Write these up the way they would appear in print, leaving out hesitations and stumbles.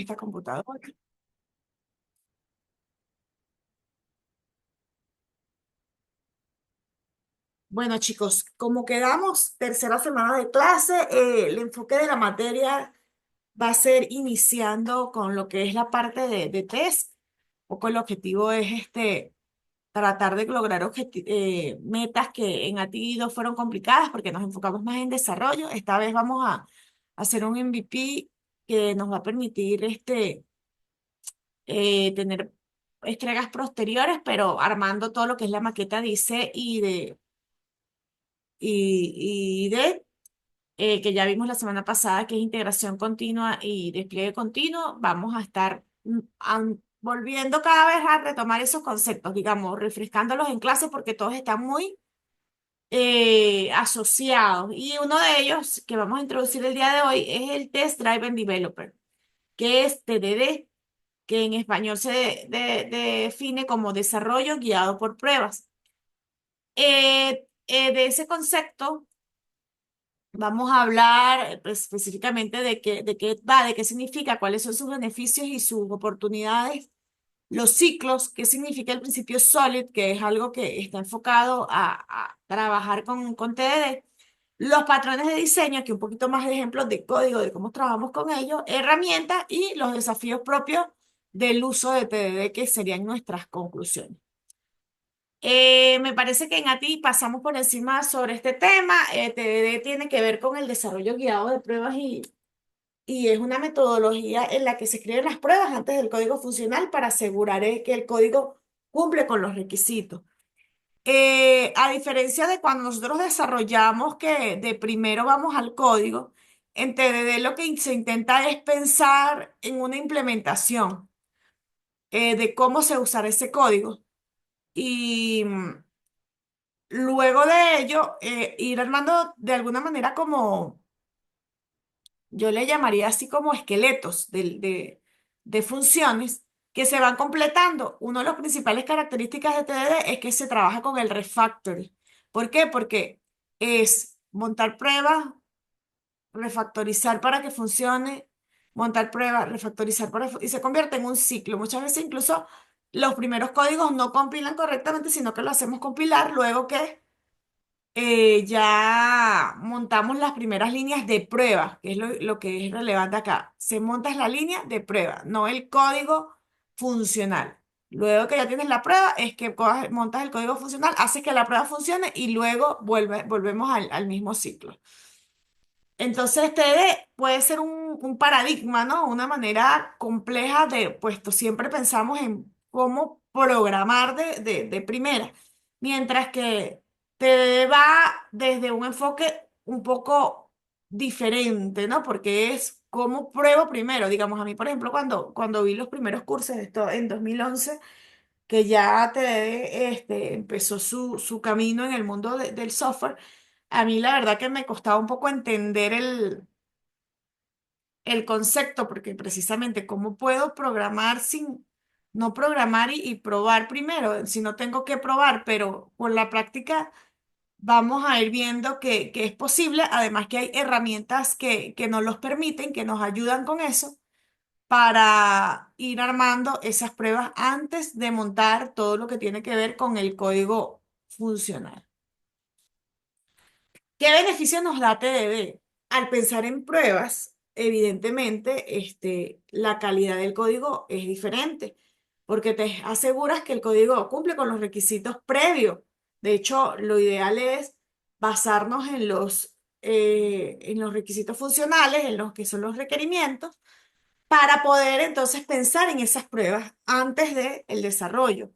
esta computadora. Bueno, chicos, como quedamos tercera semana de clase, el enfoque de la materia va a ser iniciando con lo que es la parte de test. Un poco el objetivo es tratar de lograr metas que en ATI fueron complicadas porque nos enfocamos más en desarrollo. Esta vez vamos a hacer un MVP que nos va a permitir tener entregas posteriores, pero armando todo lo que es la maqueta de IC y que ya vimos la semana pasada, que es integración continua y despliegue continuo. Vamos a estar volviendo cada vez a retomar esos conceptos, digamos, refrescándolos en clase porque todos están muy asociados. Y uno de ellos que vamos a introducir el día de hoy es el Test Driven Developer, que es TDD, que en español define como desarrollo guiado por pruebas. De ese concepto vamos a hablar específicamente de qué va, de qué significa, cuáles son sus beneficios y sus oportunidades, los ciclos, qué significa el principio SOLID, que es algo que está enfocado a trabajar con TDD, los patrones de diseño, que un poquito más de ejemplos de código, de cómo trabajamos con ellos, herramientas y los desafíos propios del uso de TDD, que serían nuestras conclusiones. Me parece que en ATI pasamos por encima sobre este tema. TDD tiene que ver con el desarrollo guiado de pruebas y es una metodología en la que se escriben las pruebas antes del código funcional para asegurar que el código cumple con los requisitos. A diferencia de cuando nosotros desarrollamos que de primero vamos al código, en TDD lo que se intenta es pensar en una implementación de cómo se usará ese código. Y luego de ello, ir armando de alguna manera como, yo le llamaría así como esqueletos de funciones que se van completando. Una de las principales características de TDD es que se trabaja con el refactoring. ¿Por qué? Porque es montar pruebas, refactorizar para que funcione, montar pruebas, refactorizar y se convierte en un ciclo. Muchas veces incluso los primeros códigos no compilan correctamente, sino que lo hacemos compilar luego que ya montamos las primeras líneas de prueba, que es lo que es relevante acá. Se monta es la línea de prueba, no el código funcional. Luego que ya tienes la prueba, es que montas el código funcional, haces que la prueba funcione y luego volvemos al mismo ciclo. Entonces, este puede ser un paradigma, ¿no? Una manera compleja puesto siempre pensamos en cómo programar de primera, mientras que te va desde un enfoque un poco diferente, ¿no? Porque es cómo pruebo primero. Digamos, a mí, por ejemplo, cuando vi los primeros cursos de esto en 2011 que ya empezó su camino en el mundo del software, a mí la verdad que me costaba un poco entender el concepto, porque precisamente cómo puedo programar sin no programar y probar primero, si no tengo que probar, pero con la práctica vamos a ir viendo que es posible, además que hay herramientas que nos los permiten, que nos ayudan con eso para ir armando esas pruebas antes de montar todo lo que tiene que ver con el código funcional. ¿Qué beneficio nos da TDD? Al pensar en pruebas, evidentemente, la calidad del código es diferente, porque te aseguras que el código cumple con los requisitos previos. De hecho, lo ideal es basarnos en los requisitos funcionales, en los que son los requerimientos, para poder entonces pensar en esas pruebas antes del desarrollo.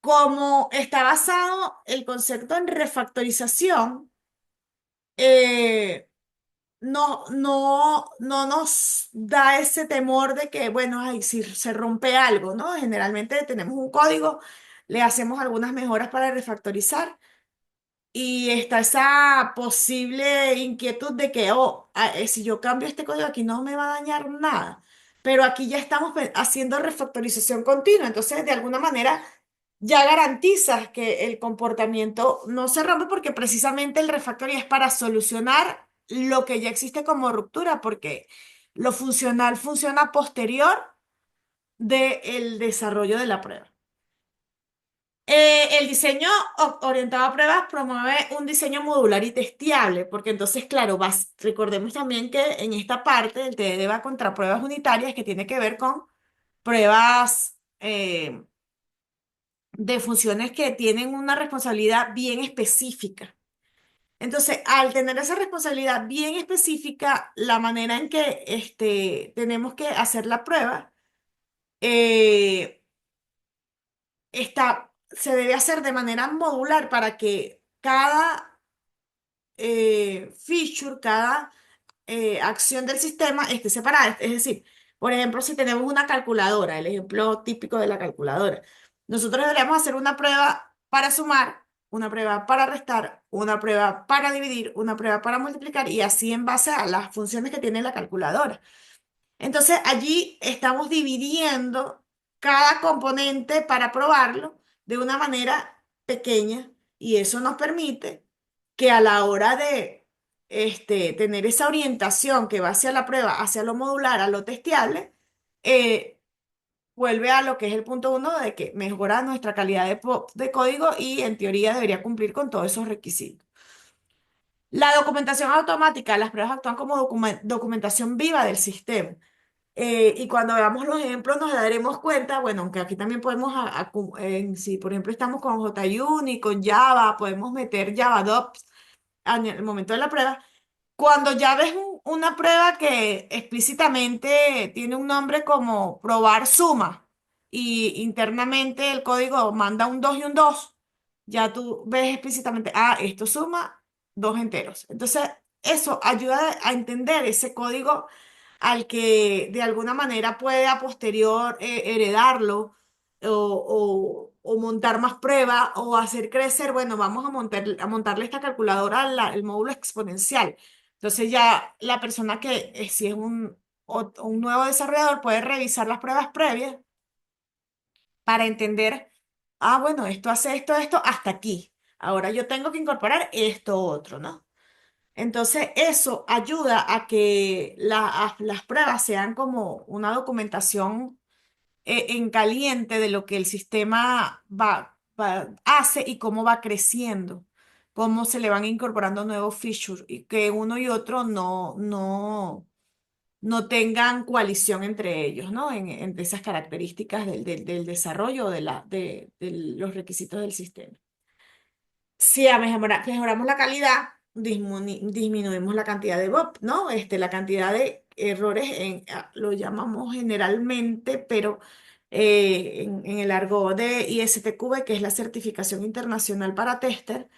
Como está basado el concepto en refactorización, eh, no nos da ese temor de que, bueno, ay, si se rompe algo, ¿no? Generalmente tenemos un código, le hacemos algunas mejoras para refactorizar y está esa posible inquietud de que, si yo cambio este código aquí no me va a dañar nada. Pero aquí ya estamos haciendo refactorización continua, entonces de alguna manera ya garantizas que el comportamiento no se rompe porque precisamente el refactoring es para solucionar lo que ya existe como ruptura, porque Lo funcional funciona posterior del desarrollo de la prueba. El diseño orientado a pruebas promueve un diseño modular y testeable, porque entonces, claro, recordemos también que en esta parte el TDD va contra pruebas unitarias que tiene que ver con pruebas de funciones que tienen una responsabilidad bien específica. Entonces, al tener esa responsabilidad bien específica, la manera en que tenemos que hacer la prueba eh, se debe hacer de manera modular para que cada feature, cada acción del sistema esté separada. Es decir, por ejemplo, si tenemos una calculadora, el ejemplo típico de la calculadora, nosotros deberíamos hacer una prueba para sumar, una prueba para restar, una prueba para dividir, una prueba para multiplicar y así en base a las funciones que tiene la calculadora. Entonces allí estamos dividiendo cada componente para probarlo de una manera pequeña y eso nos permite que a la hora de tener esa orientación que va hacia la prueba, hacia lo modular, a lo testeable, eh, vuelve a lo que es el punto uno de que mejora nuestra calidad de código y en teoría debería cumplir con todos esos requisitos. La documentación automática, las pruebas actúan como documentación viva del sistema. Y cuando veamos los ejemplos nos daremos cuenta, bueno, aunque aquí también podemos, si por ejemplo estamos con JUnit, con Java, podemos meter JavaDocs en el momento de la prueba. Cuando ya ves una prueba que explícitamente tiene un nombre como probar suma y internamente el código manda un 2 y un 2, ya tú ves explícitamente, esto suma dos enteros. Entonces, eso ayuda a entender ese código al que de alguna manera puede a posterior heredarlo o montar más pruebas o hacer crecer, bueno, vamos a montarle esta calculadora el módulo exponencial. Entonces ya la persona que si es un nuevo desarrollador puede revisar las pruebas previas para entender, bueno, esto hace esto, hasta aquí. Ahora yo tengo que incorporar esto otro, ¿no? Entonces, eso ayuda a que las pruebas sean como una documentación en caliente de lo que el sistema hace y cómo va creciendo, cómo se le van incorporando nuevos features y que uno y otro no tengan coalición entre ellos, ¿no? Entre esas características del desarrollo de los requisitos del sistema. Si mejoramos la calidad, disminuimos la cantidad de BOP, ¿no? La cantidad de errores, lo llamamos generalmente, pero en el argot de ISTQB, que es la certificación internacional para tester,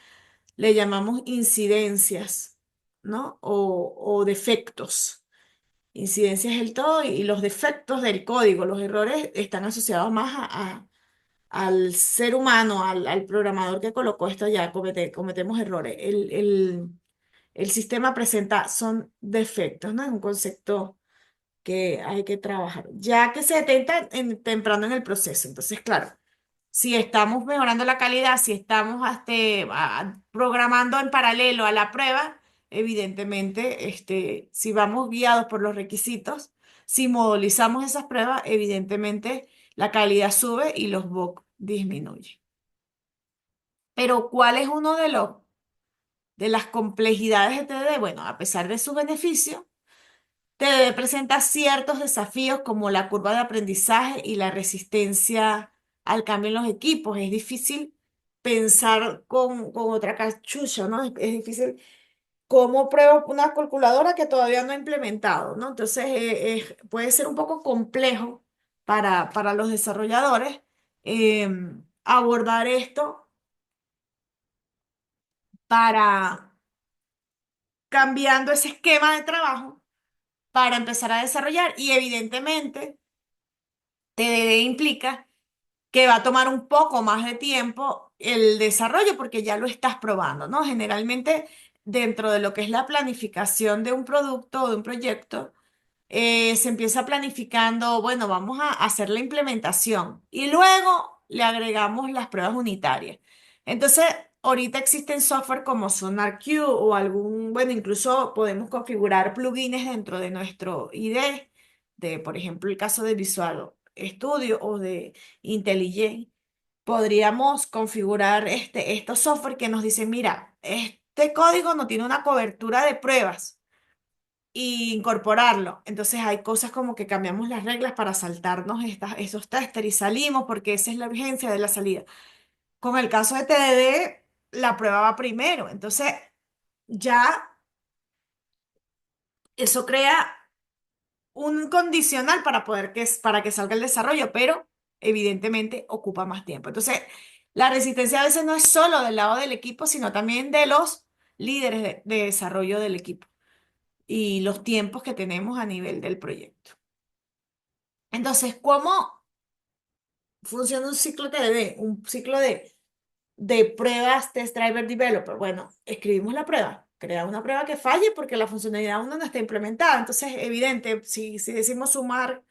le llamamos incidencias, ¿no? O defectos. Incidencias es el todo y los defectos del código, los errores están asociados más al ser humano, al programador que colocó esto allá, cometemos errores. El sistema presenta, son defectos, ¿no? Es un concepto que hay que trabajar, ya que se detecta temprano en el proceso. Entonces, claro, si estamos mejorando la calidad, si estamos programando en paralelo a la prueba, evidentemente, si vamos guiados por los requisitos, si modelizamos esas pruebas, evidentemente la calidad sube y los bugs disminuyen. Pero ¿cuál es uno de las complejidades de TDD? Bueno, a pesar de su beneficio, TDD presenta ciertos desafíos como la curva de aprendizaje y la resistencia al cambio en los equipos. Es difícil pensar con otra cachucha, ¿no? Es difícil cómo pruebo una calculadora que todavía no he implementado, ¿no? Entonces, puede ser un poco complejo para los desarrolladores abordar esto para cambiando ese esquema de trabajo para empezar a desarrollar y evidentemente TDD implica que va a tomar un poco más de tiempo el desarrollo porque ya lo estás probando, ¿no? Generalmente dentro de lo que es la planificación de un producto o de un proyecto, se empieza planificando, bueno, vamos a hacer la implementación y luego le agregamos las pruebas unitarias. Entonces, ahorita existen software como SonarQube o algún, bueno, incluso podemos configurar plugins dentro de nuestro IDE, de, por ejemplo, el caso de Visual Studio o de IntelliJ. Podríamos configurar estos software que nos dicen, mira, este código no tiene una cobertura de pruebas e incorporarlo. Entonces hay cosas como que cambiamos las reglas para saltarnos esos testers y salimos porque esa es la urgencia de la salida. Con el caso de TDD, la prueba va primero. Entonces ya eso crea un condicional para que salga el desarrollo, pero evidentemente ocupa más tiempo. Entonces, la resistencia a veces no es solo del lado del equipo, sino también de los líderes de desarrollo del equipo y los tiempos que tenemos a nivel del proyecto. Entonces, ¿cómo funciona un ciclo TDD? Un ciclo de pruebas Test Driver Developer. Bueno, escribimos la prueba, crea una prueba que falle porque la funcionalidad aún no está implementada. Entonces, evidente, si decimos sumar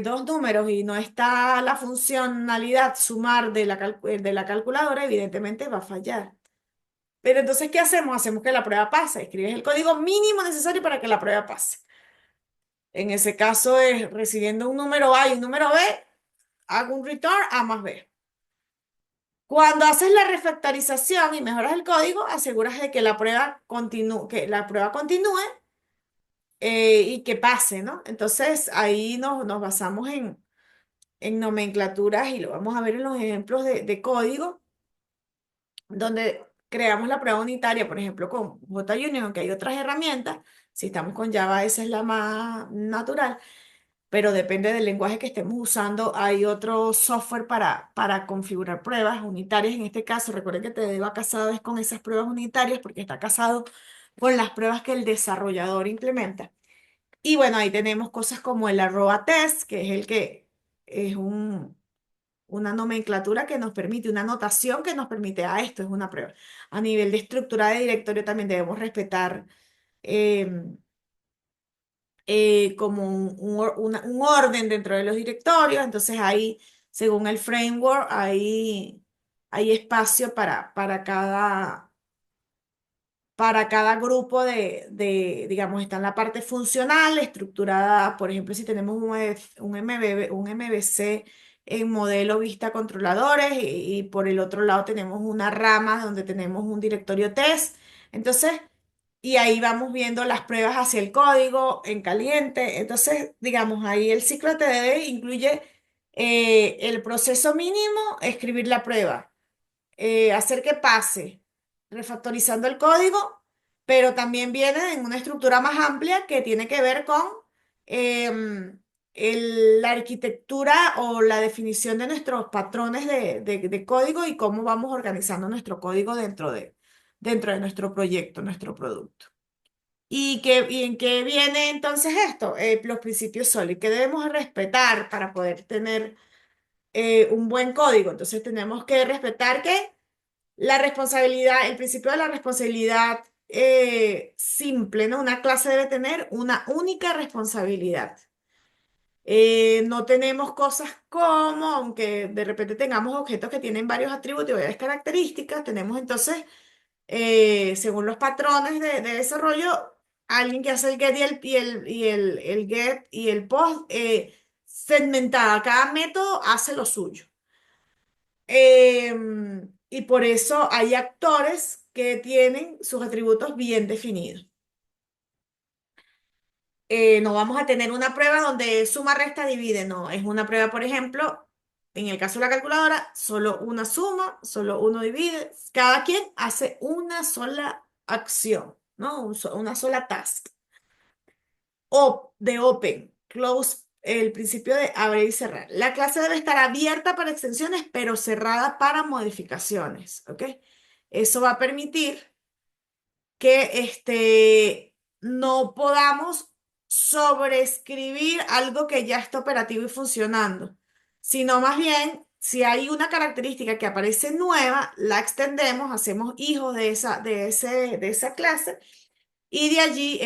dos números y no está la funcionalidad sumar de la calculadora, evidentemente va a fallar. Pero entonces, ¿qué hacemos? Hacemos que la prueba pase. Escribes el código mínimo necesario para que la prueba pase. En ese caso es recibiendo un número A y un número B, hago un return A más B. Cuando haces la refactorización y mejoras el código, aseguras de que la prueba continúe y que pase, ¿no? Entonces ahí nos basamos en nomenclaturas y lo vamos a ver en los ejemplos de código, donde creamos la prueba unitaria, por ejemplo, con JUnit, aunque hay otras herramientas. Si estamos con Java, esa es la más natural, pero depende del lenguaje que estemos usando. Hay otro software para configurar pruebas unitarias. En este caso, recuerden que te va casado es con esas pruebas unitarias porque está casado con las pruebas que el desarrollador implementa. Y bueno, ahí tenemos cosas como el arroba test, que es el que es una nomenclatura que nos permite, una notación que nos permite, esto es una prueba. A nivel de estructura de directorio también debemos respetar em, como un orden dentro de los directorios. Entonces ahí, según el framework, hay espacio para cada grupo digamos, está en la parte funcional, estructurada, por ejemplo, si tenemos un MVC en modelo vista controladores y por el otro lado tenemos una rama donde tenemos un directorio test. Entonces, y ahí vamos viendo las pruebas hacia el código en caliente. Entonces, digamos, ahí el ciclo TDD incluye el proceso mínimo, escribir la prueba, hacer que pase, refactorizando el código, pero también viene en una estructura más amplia que tiene que ver con em, la arquitectura o la definición de nuestros patrones de código y cómo vamos organizando nuestro código dentro de nuestro proyecto, nuestro producto. ¿Y en qué viene entonces esto? Los principios sólidos que debemos respetar para poder tener un buen código. Entonces tenemos que respetar que la responsabilidad, el principio de la responsabilidad simple, ¿no? Una clase debe tener una única responsabilidad. No tenemos cosas como, aunque de repente tengamos objetos que tienen varios atributos y varias características, tenemos entonces, según los patrones de desarrollo, alguien que hace el get el get y el post segmentada. Cada método hace lo suyo. Y por eso hay actores que tienen sus atributos bien definidos. No vamos a tener una prueba donde suma, resta, divide, no. Es una prueba, por ejemplo, en el caso de la calculadora, solo una suma, solo uno divide. Cada quien hace una sola acción, ¿no? Una sola task. De open, close, el principio de abrir y cerrar. La clase debe estar abierta para extensiones, pero cerrada para modificaciones, ¿ok? Eso va a permitir que no podamos sobreescribir algo que ya está operativo y funcionando, sino más bien, si hay una característica que aparece nueva, la extendemos, hacemos hijos de esa clase y de allí,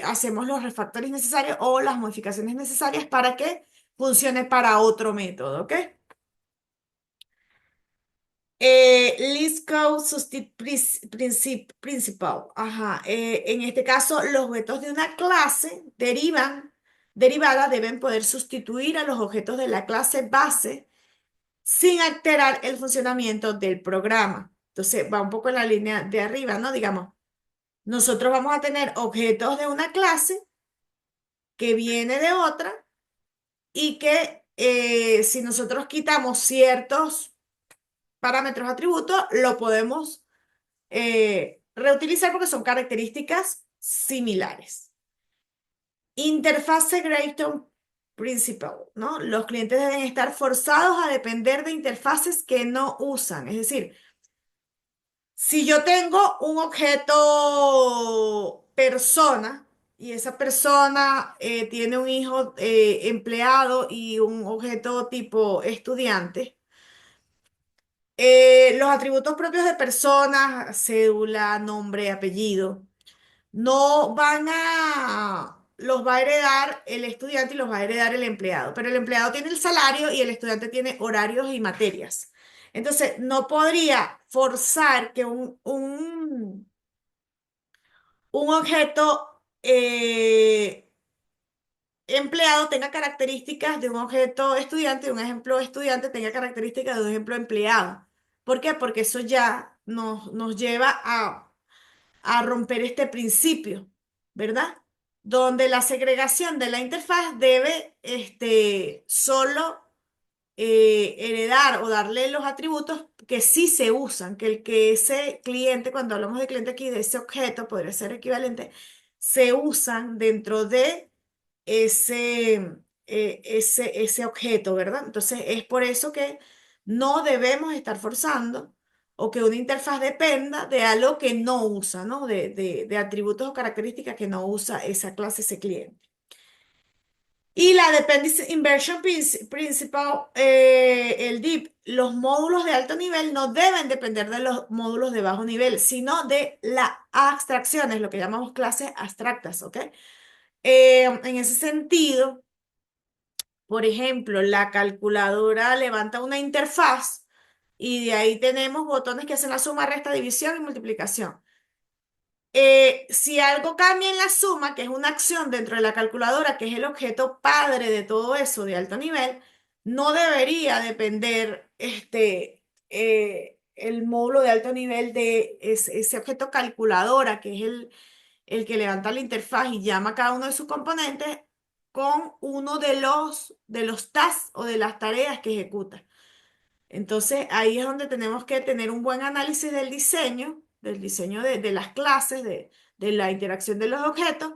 hacemos los refactores necesarios o las modificaciones necesarias para que funcione para otro método, ¿ok? List Code Principal. Ajá. En este caso, los objetos de una clase derivada deben poder sustituir a los objetos de la clase base sin alterar el funcionamiento del programa. Entonces, va un poco en la línea de arriba, ¿no? Digamos, nosotros vamos a tener objetos de una clase que viene de otra y que si nosotros quitamos ciertos parámetros atributos, lo podemos reutilizar porque son características similares. Interfaz Segregation Principle, ¿no? Los clientes deben estar forzados a depender de interfaces que no usan. Es decir, si yo tengo un objeto persona y esa persona tiene un hijo empleado y un objeto tipo estudiante, los atributos propios de personas, cédula, nombre, apellido, no van a, los va a heredar el estudiante y los va a heredar el empleado, pero el empleado tiene el salario y el estudiante tiene horarios y materias. Entonces, no podría forzar que un objeto empleado tenga características de un objeto estudiante y un ejemplo estudiante tenga características de un ejemplo empleado. ¿Por qué? Porque eso ya nos lleva a romper este principio, ¿verdad? Donde la segregación de la interfaz debe solo heredar o darle los atributos que sí se usan, que ese cliente, cuando hablamos de cliente aquí, de ese objeto, podría ser equivalente, se usan dentro de ese, ese objeto, ¿verdad? Entonces es por eso que no debemos estar forzando o que una interfaz dependa de algo que no usa, ¿no? De atributos o características que no usa esa clase, ese cliente. Y la Dependency Inversion Principle, el DIP, los módulos de alto nivel no deben depender de los módulos de bajo nivel, sino de las abstracciones, lo que llamamos clases abstractas, ¿ok? En ese sentido, por ejemplo, la calculadora levanta una interfaz y de ahí tenemos botones que hacen la suma, resta, división y multiplicación. Si algo cambia en la suma, que es una acción dentro de la calculadora, que es el objeto padre de todo eso de alto nivel, no debería depender el módulo de alto nivel de ese objeto calculadora, que es el que levanta la interfaz y llama a cada uno de sus componentes con uno de los tasks o de las tareas que ejecuta. Entonces, ahí es donde tenemos que tener un buen análisis del diseño de las clases, de la interacción de los objetos,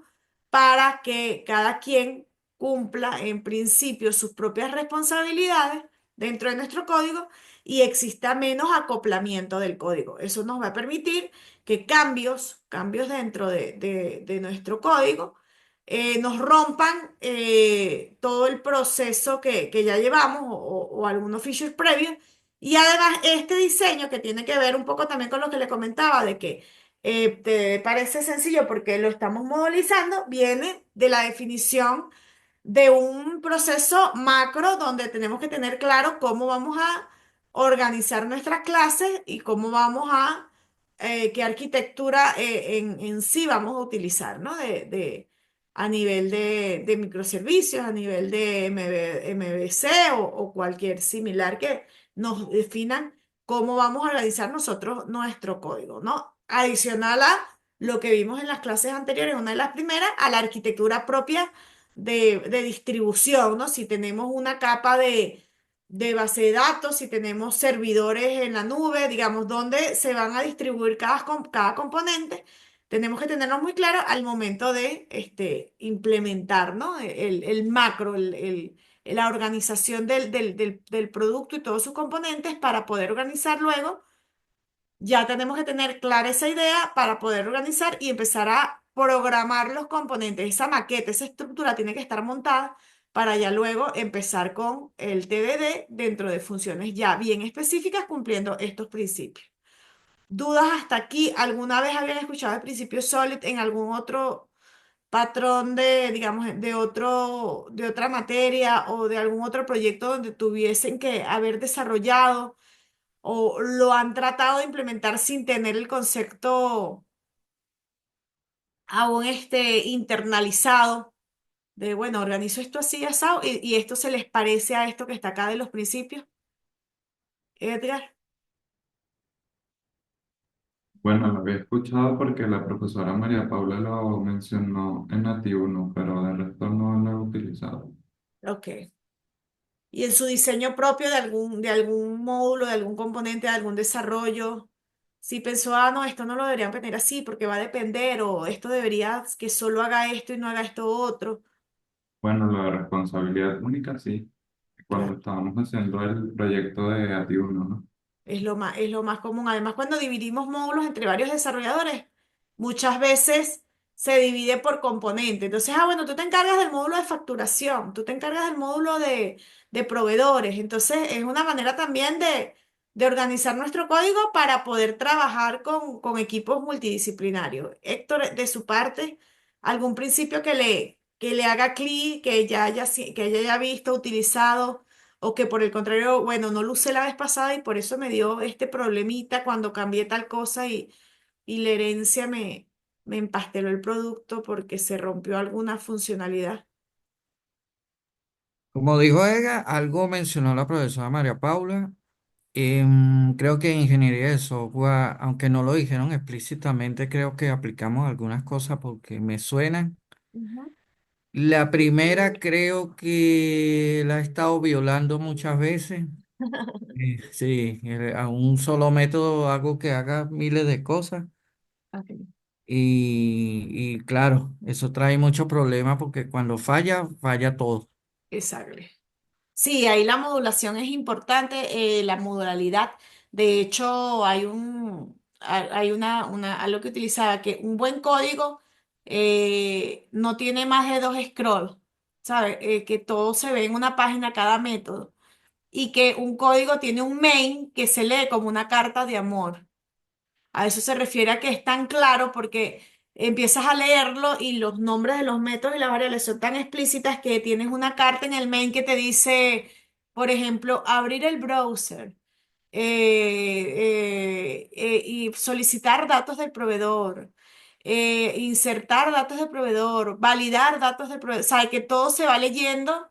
para que cada quien cumpla en principio sus propias responsabilidades dentro de nuestro código y exista menos acoplamiento del código. Eso nos va a permitir que cambios dentro de nuestro código, nos rompan todo el proceso que ya llevamos o algunos features previos. Y además este diseño que tiene que ver un poco también con lo que le comentaba, de que te parece sencillo porque lo estamos modelizando, viene de la definición de un proceso macro donde tenemos que tener claro cómo vamos a organizar nuestras clases y cómo vamos a, qué arquitectura en sí vamos a utilizar, ¿no? A nivel de microservicios, a nivel de MVC o cualquier similar que nos definan cómo vamos a organizar nosotros nuestro código, ¿no? Adicional a lo que vimos en las clases anteriores, una de las primeras, a la arquitectura propia de distribución, ¿no? Si tenemos una capa de base de datos, si tenemos servidores en la nube, digamos, dónde se van a distribuir cada componente, tenemos que tenerlo muy claro al momento de implementar, ¿no? El macro, la organización del producto y todos sus componentes para poder organizar luego ya tenemos que tener clara esa idea para poder organizar y empezar a programar los componentes. Esa maqueta, esa estructura tiene que estar montada para ya luego empezar con el TDD dentro de funciones ya bien específicas cumpliendo estos principios. ¿Dudas hasta aquí? ¿Alguna vez habían escuchado el principio SOLID en algún otro patrón digamos, de otra materia o de algún otro proyecto donde tuviesen que haber desarrollado? o lo han tratado de implementar sin tener el concepto aún internalizado de, bueno, organizo esto así, asado, y esto se les parece a esto que está acá de los principios. Edgar, Bueno, lo había escuchado porque la profesora María Paula lo mencionó en Nativo, no, pero de resto no lo he utilizado. ok. Y en su diseño propio de algún módulo, de algún componente, de algún desarrollo, si pensó, ah, no, esto no lo deberían poner así porque va a depender, o esto debería que solo haga esto y no haga esto otro. Bueno, lo de responsabilidad única, sí, cuando Claro. estábamos haciendo el proyecto de AT1, ¿no? Es lo más común. Además, cuando dividimos módulos entre varios desarrolladores, muchas veces se divide por componente. Entonces, ah, bueno, tú te encargas del módulo de facturación, tú te encargas del módulo de proveedores. Entonces, es una manera también de organizar nuestro código para poder trabajar con equipos multidisciplinarios. Héctor, de su parte, algún principio que le haga clic, que ella haya visto, utilizado o que por el contrario, bueno, no lo usé la vez pasada y por eso me dio este problemita cuando cambié tal cosa y la herencia me empasteló el producto porque se rompió alguna funcionalidad. Como dijo ella, algo mencionó la profesora María Paula. Creo que en ingeniería de software, aunque no lo dijeron explícitamente, creo que aplicamos algunas cosas porque me suenan. Ujú. La primera creo que la he estado violando muchas veces. Sí, a un solo método hago que haga miles de cosas. Ok. Y claro, eso trae muchos problemas porque cuando falla, falla todo. Exacto. Sí, ahí la modulación es importante, la modularidad. De hecho, hay algo que utilizaba que un buen código no tiene más de dos scrolls, ¿sabes? Que todo se ve en una página cada método y que un código tiene un main que se lee como una carta de amor. A eso se refiere a que es tan claro porque empiezas a leerlo y los nombres de los métodos y las variables son tan explícitas que tienes una carta en el main que te dice, por ejemplo, abrir el browser y solicitar datos del proveedor. Insertar datos del proveedor, validar datos del proveedor, o sea, que todo se va leyendo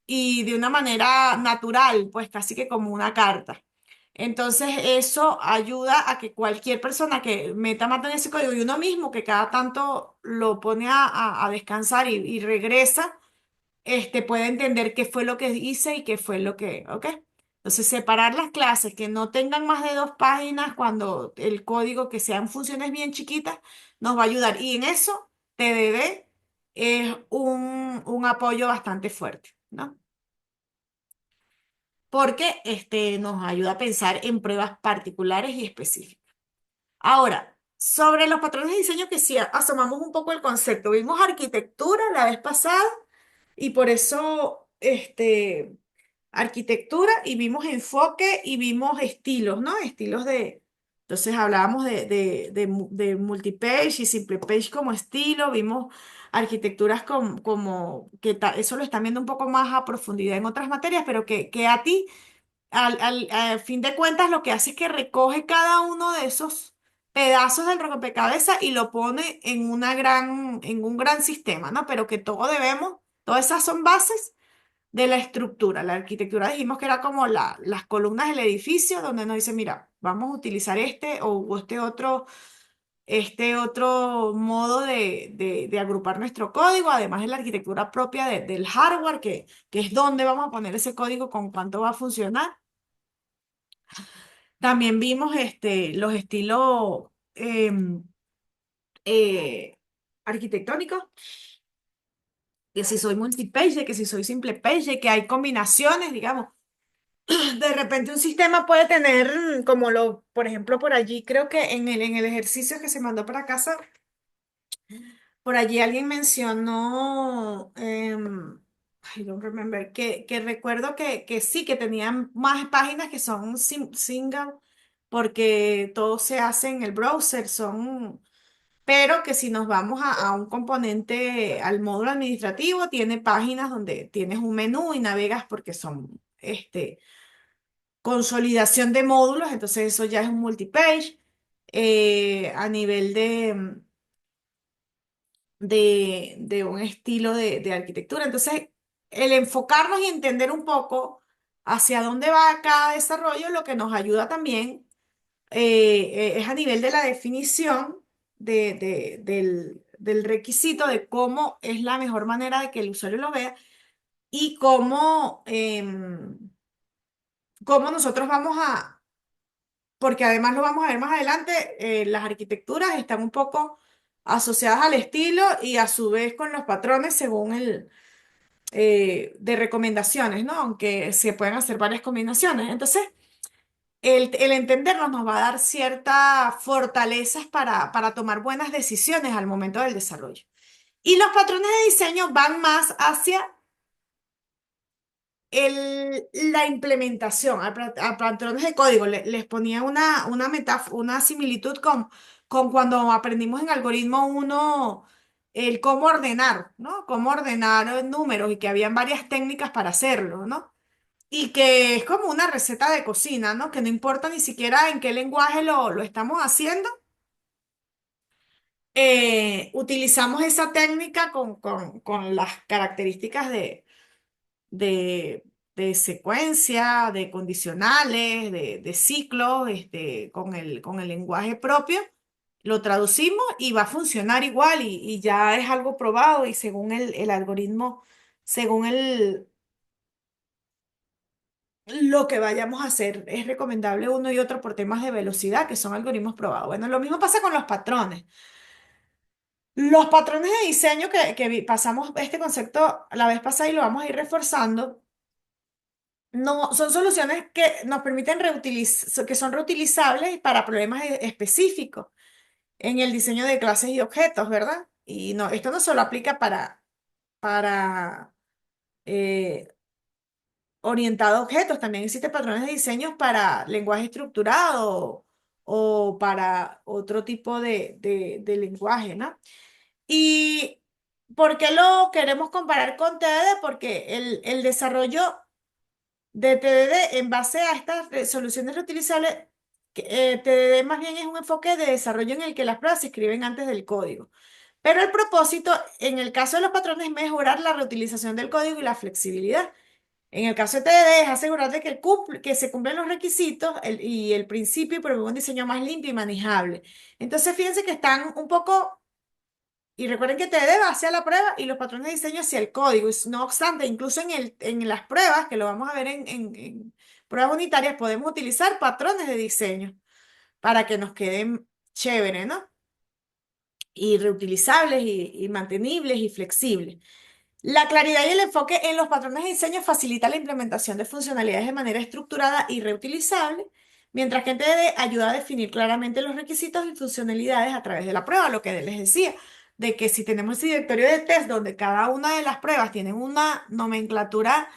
y de una manera natural, pues casi que como una carta. Entonces eso ayuda a que cualquier persona que meta mata en ese código y uno mismo que cada tanto lo pone a descansar y regresa, puede entender qué fue lo que hice y qué fue lo que, ¿ok? Entonces separar las clases que no tengan más de dos páginas cuando el código que sean funciones bien chiquitas nos va a ayudar. Y en eso TDD es un apoyo bastante fuerte, ¿no? Porque nos ayuda a pensar en pruebas particulares y específicas. Ahora, sobre los patrones de diseño que sí asomamos un poco el concepto. Vimos arquitectura la vez pasada y por eso, arquitectura y vimos enfoque y vimos estilos, ¿no? Estilos de, entonces hablábamos de multipage y simple page como estilo, vimos arquitecturas como que eso lo están viendo un poco más a profundidad en otras materias, pero que a ti al fin de cuentas, lo que hace es que recoge cada uno de esos pedazos del rompecabezas y lo pone en un gran sistema, ¿no? Pero que todas esas son bases de la estructura. La arquitectura dijimos que era como las columnas del edificio, donde nos dice, mira, vamos a utilizar o este otro modo de agrupar nuestro código, además de la arquitectura propia del hardware, que es donde vamos a poner ese código con cuánto va a funcionar. También vimos los estilos eh, arquitectónicos, que si soy multipage, que si soy simple page, que hay combinaciones, digamos. De repente un sistema puede tener, por ejemplo, por allí, creo que en el ejercicio que se mandó para casa, por allí alguien mencionó, I don't remember, que recuerdo que sí, que tenían más páginas que son single, porque todo se hace en el browser, pero que si nos vamos a un componente, al módulo administrativo, tiene páginas donde tienes un menú y navegas porque son, consolidación de módulos, entonces eso ya es un multipage. A nivel de un estilo de arquitectura. Entonces, el enfocarnos y entender un poco hacia dónde va cada desarrollo, lo que nos ayuda también es a nivel de la definición del requisito de cómo es la mejor manera de que el usuario lo vea y cómo nosotros vamos a, porque además lo vamos a ver más adelante, las arquitecturas están un poco asociadas al estilo y a su vez con los patrones según de recomendaciones, ¿no? Aunque se pueden hacer varias combinaciones. Entonces, el entenderlos nos va a dar ciertas fortalezas para tomar buenas decisiones al momento del desarrollo. Y los patrones de diseño van más hacia la implementación, a patrones de código. Les ponía una metáfora, una similitud con cuando aprendimos en algoritmo uno el cómo ordenar, ¿no? Cómo ordenar números y que habían varias técnicas para hacerlo, ¿no? Y que es como una receta de cocina, ¿no? Que no importa ni siquiera en qué lenguaje lo estamos haciendo, utilizamos esa técnica con las características de, de secuencia, de condicionales, de ciclos, con el lenguaje propio, lo traducimos y va a funcionar igual y ya es algo probado y según el algoritmo, según lo que vayamos a hacer, es recomendable uno y otro por temas de velocidad, que son algoritmos probados. Bueno, lo mismo pasa con los patrones. Los patrones de diseño pasamos este concepto la vez pasada y lo vamos a ir reforzando. No, son soluciones que nos permiten reutilizar, que son reutilizables para problemas específicos en el diseño de clases y objetos, ¿verdad? Y no, esto no solo aplica para eh, orientado a objetos, también existen patrones de diseño para lenguaje estructurado o para otro tipo de lenguaje, ¿no? ¿Y por qué lo queremos comparar con TDD? Porque el desarrollo de TDD en base a estas soluciones reutilizables, TDD más bien es un enfoque de desarrollo en el que las pruebas se escriben antes del código. Pero el propósito, en el caso de los patrones, es mejorar la reutilización del código y la flexibilidad. En el caso de TDD, es asegurar de que se cumplen los requisitos y el principio y promueve un diseño más limpio y manejable. Entonces, fíjense que están un poco y recuerden que TD va hacia la prueba y los patrones de diseño hacia el código. No obstante, incluso en las pruebas, que lo vamos a ver en pruebas unitarias, podemos utilizar patrones de diseño para que nos queden chévere, ¿no? Y reutilizables y mantenibles y flexibles. La claridad y el enfoque en los patrones de diseño facilita la implementación de funcionalidades de manera estructurada y reutilizable, mientras que en TDD ayuda a definir claramente los requisitos y funcionalidades a través de la prueba, lo que les decía, de que si tenemos ese directorio de test donde cada una de las pruebas tiene una nomenclatura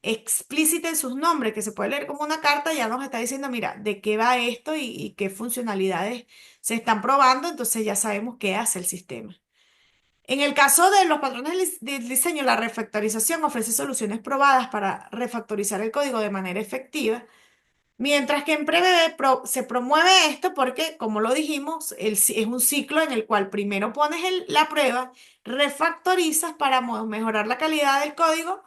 explícita en sus nombres, que se puede leer como una carta, ya nos está diciendo, mira, de qué va esto y qué funcionalidades se están probando, entonces ya sabemos qué hace el sistema. En el caso de los patrones del diseño, la refactorización ofrece soluciones probadas para refactorizar el código de manera efectiva, mientras que en Prevede se promueve esto porque, como lo dijimos, es un ciclo en el cual primero pones la prueba, refactorizas para mejorar la calidad del código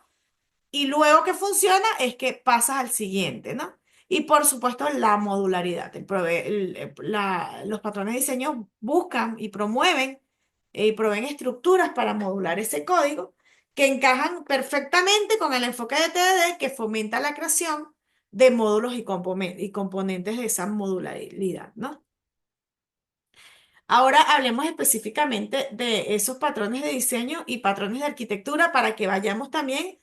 y luego que funciona es que pasas al siguiente, ¿no? Y por supuesto la modularidad. Los patrones de diseño buscan y proveen estructuras para modular ese código que encajan perfectamente con el enfoque de TDD que fomenta la creación de módulos y componentes de esa modularidad, ¿no? Ahora hablemos específicamente de esos patrones de diseño y patrones de arquitectura para que vayamos también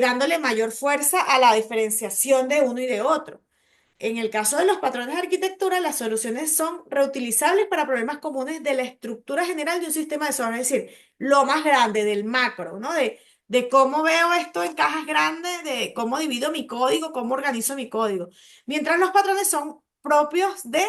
dándole mayor fuerza a la diferenciación de uno y de otro. En el caso de los patrones de arquitectura, las soluciones son reutilizables para problemas comunes de la estructura general de un sistema de software, es decir, lo más grande del macro, ¿no? De cómo veo esto en cajas grandes, de cómo divido mi código, cómo organizo mi código. Mientras los patrones son propios de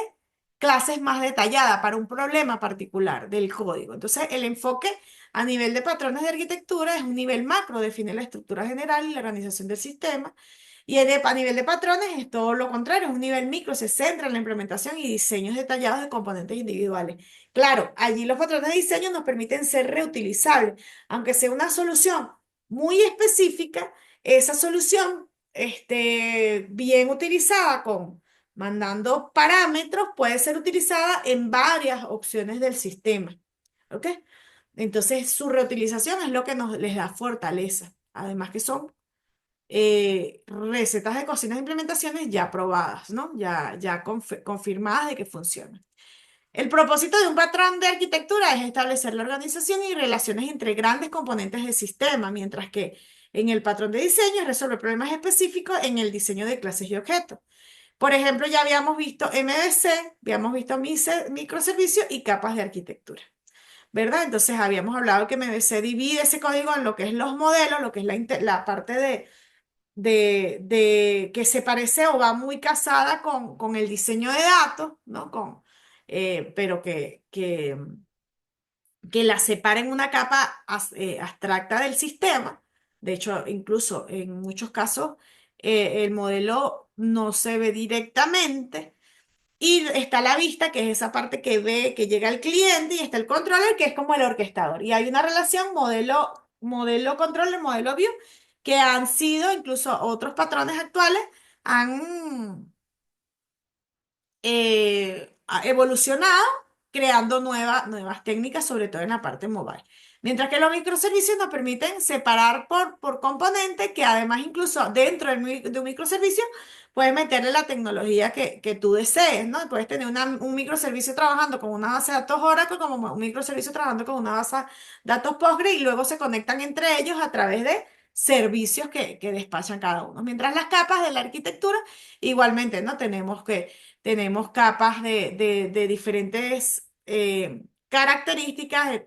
clases más detalladas para un problema particular del código. Entonces, el enfoque a nivel de patrones de arquitectura es un nivel macro, define la estructura general y la organización del sistema Y a nivel de patrones es todo lo contrario, es un nivel micro, se centra en la implementación y diseños detallados de componentes individuales. Claro, allí los patrones de diseño nos permiten ser reutilizables, aunque sea una solución muy específica, esa solución, bien utilizada mandando parámetros, puede ser utilizada en varias opciones del sistema. ¿Ok? Entonces, su reutilización es lo que les da fortaleza. Además que son recetas de cocina e implementaciones ya probadas, ¿no? Ya confirmadas de que funcionan. El propósito de un patrón de arquitectura es establecer la organización y relaciones entre grandes componentes del sistema, mientras que en el patrón de diseño es resolver problemas específicos en el diseño de clases y objetos. Por ejemplo, ya habíamos visto MVC, habíamos visto microservicios y capas de arquitectura. ¿Verdad? Entonces habíamos hablado que MVC divide ese código en lo que es los modelos, lo que es la parte de que se parece o va muy casada con el diseño de datos, ¿no? Pero que la separa en una capa abstracta del sistema. De hecho, incluso en muchos casos el modelo no se ve directamente. Y está la vista, que es esa parte que ve, que llega al cliente, y está el controller, que es como el orquestador. Y hay una relación modelo-controller, modelo-view, que han sido, incluso otros patrones actuales, han ha evolucionado creando nuevas técnicas, sobre todo en la parte mobile. Mientras que los microservicios nos permiten separar por componente, que además incluso dentro de un microservicio puedes meterle la tecnología que tú desees, ¿no? Puedes tener un microservicio trabajando con una base de datos Oracle, como un microservicio trabajando con una base de datos Postgre, y luego se conectan entre ellos a través de servicios que despachan cada uno. Mientras las capas de la arquitectura, igualmente, ¿no? Tenemos capas de diferentes características,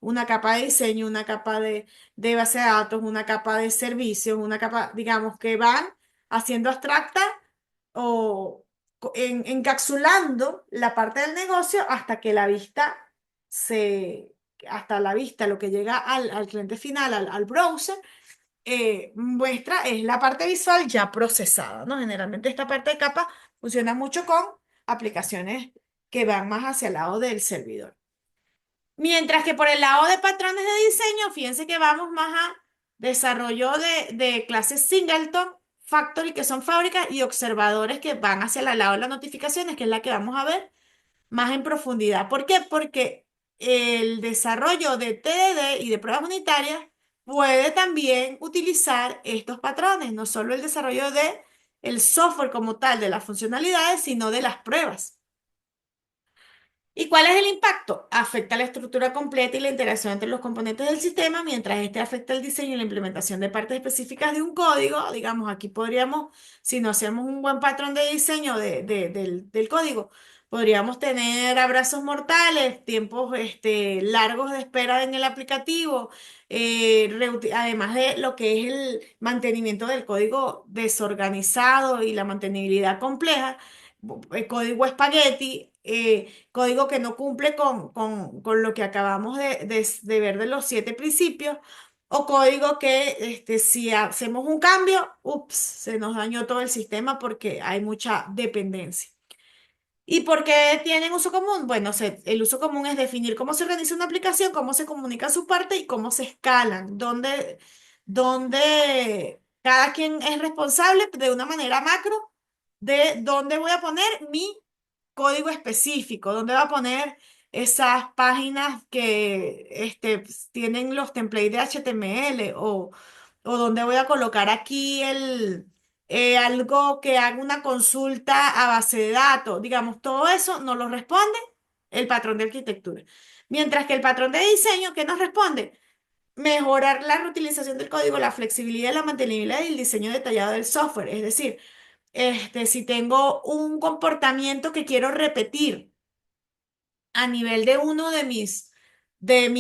una capa de diseño, una capa de base de datos, una capa de servicios, una capa, digamos, que van haciendo abstracta o encapsulando la parte del negocio hasta que hasta la vista, lo que llega al cliente final, al browser, muestra es la parte visual ya procesada, ¿no? Generalmente esta parte de capa funciona mucho con aplicaciones que van más hacia el lado del servidor. Mientras que por el lado de patrones de diseño, fíjense que vamos más a desarrollo de clases Singleton, Factory, que son fábricas, y observadores que van hacia el lado de las notificaciones, que es la que vamos a ver más en profundidad. ¿Por qué? Porque el desarrollo de TDD y de pruebas unitarias puede también utilizar estos patrones, no solo el desarrollo de el software como tal, de las funcionalidades, sino de las pruebas. ¿Y cuál es el impacto? Afecta la estructura completa y la interacción entre los componentes del sistema, mientras este afecta el diseño y la implementación de partes específicas de un código. Digamos, aquí podríamos, si no hacemos un buen patrón de diseño del código, podríamos tener abrazos mortales, tiempos largos de espera en el aplicativo, además de lo que es el mantenimiento del código desorganizado y la mantenibilidad compleja, código espagueti. Código que no cumple con lo que acabamos de ver de los 7 principios, o código que si hacemos un cambio, ups, se nos dañó todo el sistema porque hay mucha dependencia. ¿Y por qué tienen uso común? Bueno, el uso común es definir cómo se organiza una aplicación, cómo se comunica su parte y cómo se escalan, dónde cada quien es responsable de una manera macro de dónde voy a poner mi código específico, dónde va a poner esas páginas que tienen los templates de HTML, o dónde voy a colocar aquí algo que haga una consulta a base de datos. Digamos, todo eso nos lo responde el patrón de arquitectura. Mientras que el patrón de diseño, ¿qué nos responde? Mejorar la reutilización del código, la flexibilidad, la mantenibilidad y el diseño detallado del software. Es decir, si tengo un comportamiento que quiero repetir a nivel de uno de mis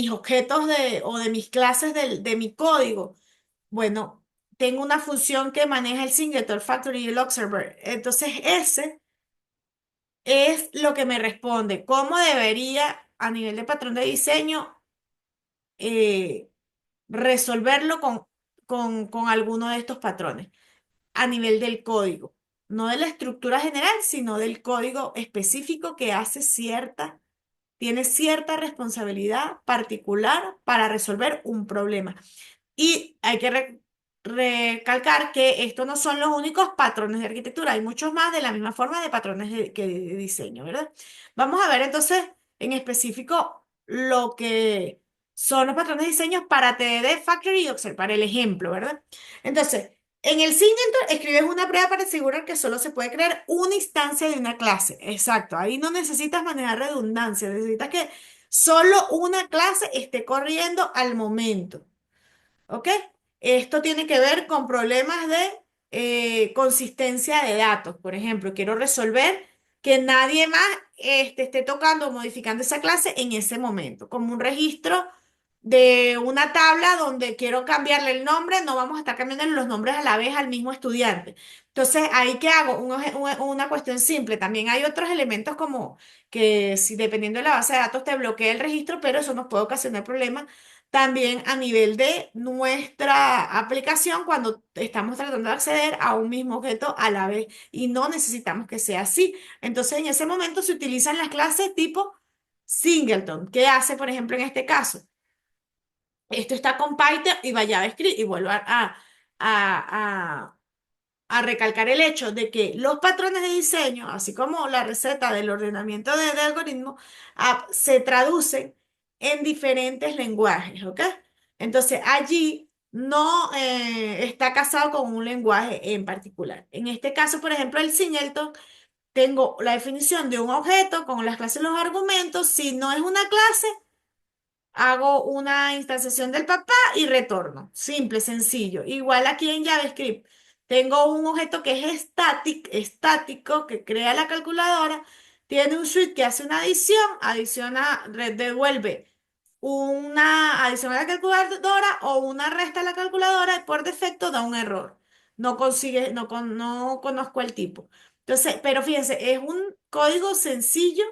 objetos o de mis clases de mi código, bueno, tengo una función que maneja el singleton, factory y el observer. Entonces, ese es lo que me responde cómo debería, a nivel de patrón de diseño, eh, resolverlo con alguno de estos patrones. a nivel del código, no de la estructura general, sino del código específico que hace tiene cierta responsabilidad particular para resolver un problema. Y hay que recalcar que estos no son los únicos patrones de arquitectura, hay muchos más de la misma forma de patrones que de diseño, ¿verdad? Vamos a ver entonces en específico lo que son los patrones de diseño para TDD Factory y observar el ejemplo, ¿verdad? Entonces, en el Singleton escribes una prueba para asegurar que solo se puede crear una instancia de una clase. Exacto, ahí no necesitas manejar redundancia, necesitas que solo una clase esté corriendo al momento. ¿Ok? Esto tiene que ver con problemas de consistencia de datos. Por ejemplo, quiero resolver que nadie más esté tocando o modificando esa clase en ese momento, como un registro de una tabla donde quiero cambiarle el nombre, no vamos a estar cambiando los nombres a la vez al mismo estudiante. Entonces, ¿ahí qué hago? Una cuestión simple. También hay otros elementos como que si dependiendo de la base de datos te bloquea el registro, pero eso nos puede ocasionar problemas también a nivel de nuestra aplicación cuando estamos tratando de acceder a un mismo objeto a la vez y no necesitamos que sea así. Entonces, en ese momento se utilizan las clases tipo singleton. ¿Qué hace, por ejemplo, en este caso? Esto está con Python y va a JavaScript y vuelvo a, a recalcar el hecho de que los patrones de diseño, así como la receta del ordenamiento de algoritmos, se traducen en diferentes lenguajes, ¿ok? Entonces allí no está casado con un lenguaje en particular. En este caso, por ejemplo, el Singleton, tengo la definición de un objeto con las clases y los argumentos. Si no es una clase, hago una instanciación del papá y retorno. Simple, sencillo. Igual aquí en JavaScript. Tengo un objeto que es estático, que crea la calculadora. Tiene un switch que hace una adición, devuelve una adición a la calculadora o una resta a la calculadora y por defecto da un error. No consigue, no conozco el tipo. Entonces, pero fíjense, es un código sencillo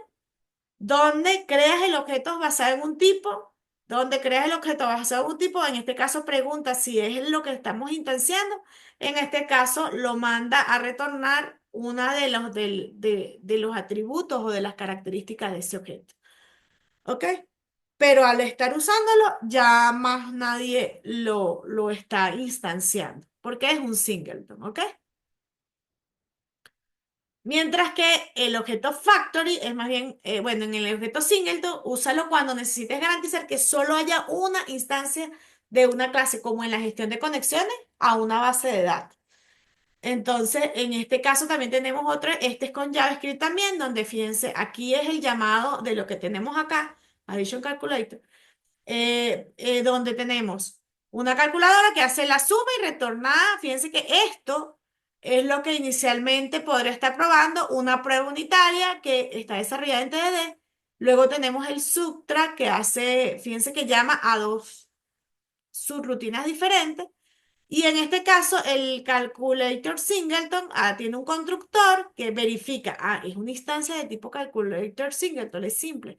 donde creas el objeto basado en un tipo, donde creas el objeto basado en un tipo, en este caso pregunta si es lo que estamos instanciando, en este caso lo manda a retornar una de los atributos o de las características de ese objeto. ¿Ok? Pero al estar usándolo, ya más nadie lo está instanciando, porque es un singleton, ¿ok? Mientras que el objeto factory es más bien, bueno, en el objeto singleton, úsalo cuando necesites garantizar que solo haya una instancia de una clase, como en la gestión de conexiones a una base de datos. Entonces, en este caso también tenemos otro, este es con JavaScript también, donde fíjense, aquí es el llamado de lo que tenemos acá, Addition Calculator, donde tenemos una calculadora que hace la suma y retorna. Fíjense que esto es lo que inicialmente podría estar probando una prueba unitaria que está desarrollada en TDD. Luego tenemos el subtract que hace, fíjense que llama a dos subrutinas diferentes. Y en este caso, el calculator singleton tiene un constructor que verifica, es una instancia de tipo calculator singleton, es simple.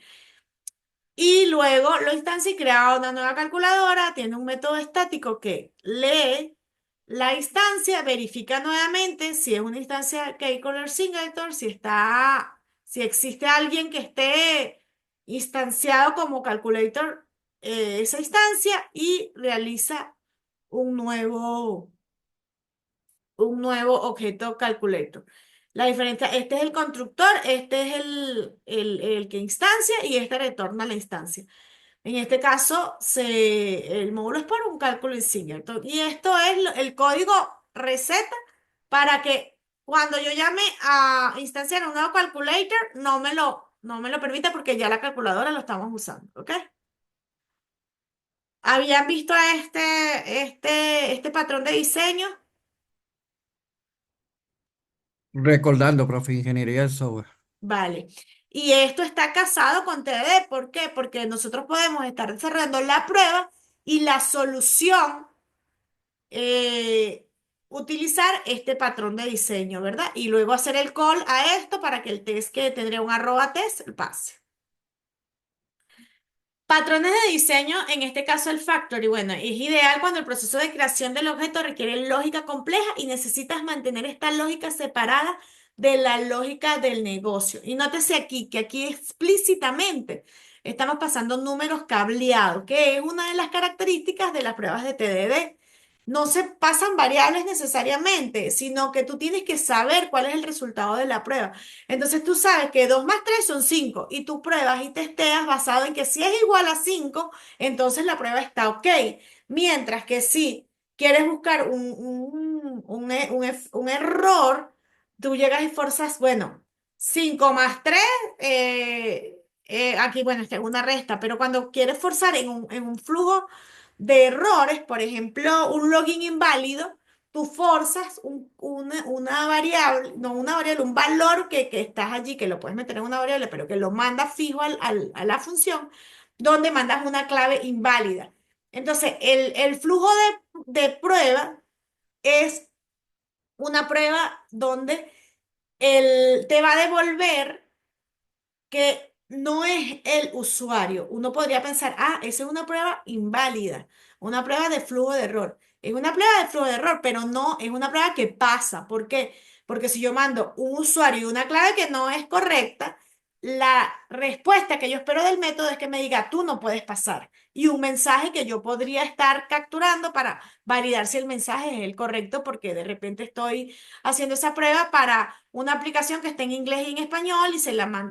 Y luego lo instancia y crea una nueva calculadora. Tiene un método estático que lee la instancia, verifica nuevamente si es una instancia Keylor Singleton, si existe alguien que esté instanciado como calculator esa instancia y realiza un un nuevo objeto calculator. La diferencia, este es el constructor, este es el que instancia y este retorna la instancia. En este caso, el módulo es por un cálculo insignia. Y esto es el código receta para que cuando yo llame a instanciar un nuevo calculator, no me lo permita porque ya la calculadora lo estamos usando. ¿Ok? ¿Habían visto este patrón de diseño? Recordando, profe, ingeniería del software. Vale. Y esto está casado con TDD. ¿Por qué? Porque nosotros podemos estar desarrollando la prueba y la solución utilizar este patrón de diseño, ¿verdad? Y luego hacer el call a esto para que el test que tendría un arroba test pase. Patrones de diseño, en este caso el Factory, bueno, es ideal cuando el proceso de creación del objeto requiere lógica compleja y necesitas mantener esta lógica separada de la lógica del negocio. Y nótese aquí que aquí explícitamente estamos pasando números cableados, que es una de las características de las pruebas de TDD. No se pasan variables necesariamente, sino que tú tienes que saber cuál es el resultado de la prueba. Entonces tú sabes que 2 más 3 son 5 y tú pruebas y testeas basado en que si es igual a 5 entonces la prueba está ok. Mientras que si quieres buscar un error, tú llegas y forzas, bueno, 5 más 3 aquí, bueno, está en una resta, pero cuando quieres forzar en un flujo de errores, por ejemplo, un login inválido, tú forzas una variable, no una variable, un valor que estás allí, que lo puedes meter en una variable, pero que lo mandas fijo a la función, donde mandas una clave inválida. Entonces, el flujo de prueba es una prueba donde te va a devolver que no es el usuario. Uno podría pensar, ah, esa es una prueba inválida, una prueba de flujo de error. Es una prueba de flujo de error, pero no es una prueba que pasa. ¿Por qué? Porque si yo mando un usuario y una clave que no es correcta, la respuesta que yo espero del método es que me diga, tú no puedes pasar. Y un mensaje que yo podría estar capturando para validar si el mensaje es el correcto, porque de repente estoy haciendo esa prueba para una aplicación que está en inglés y en español y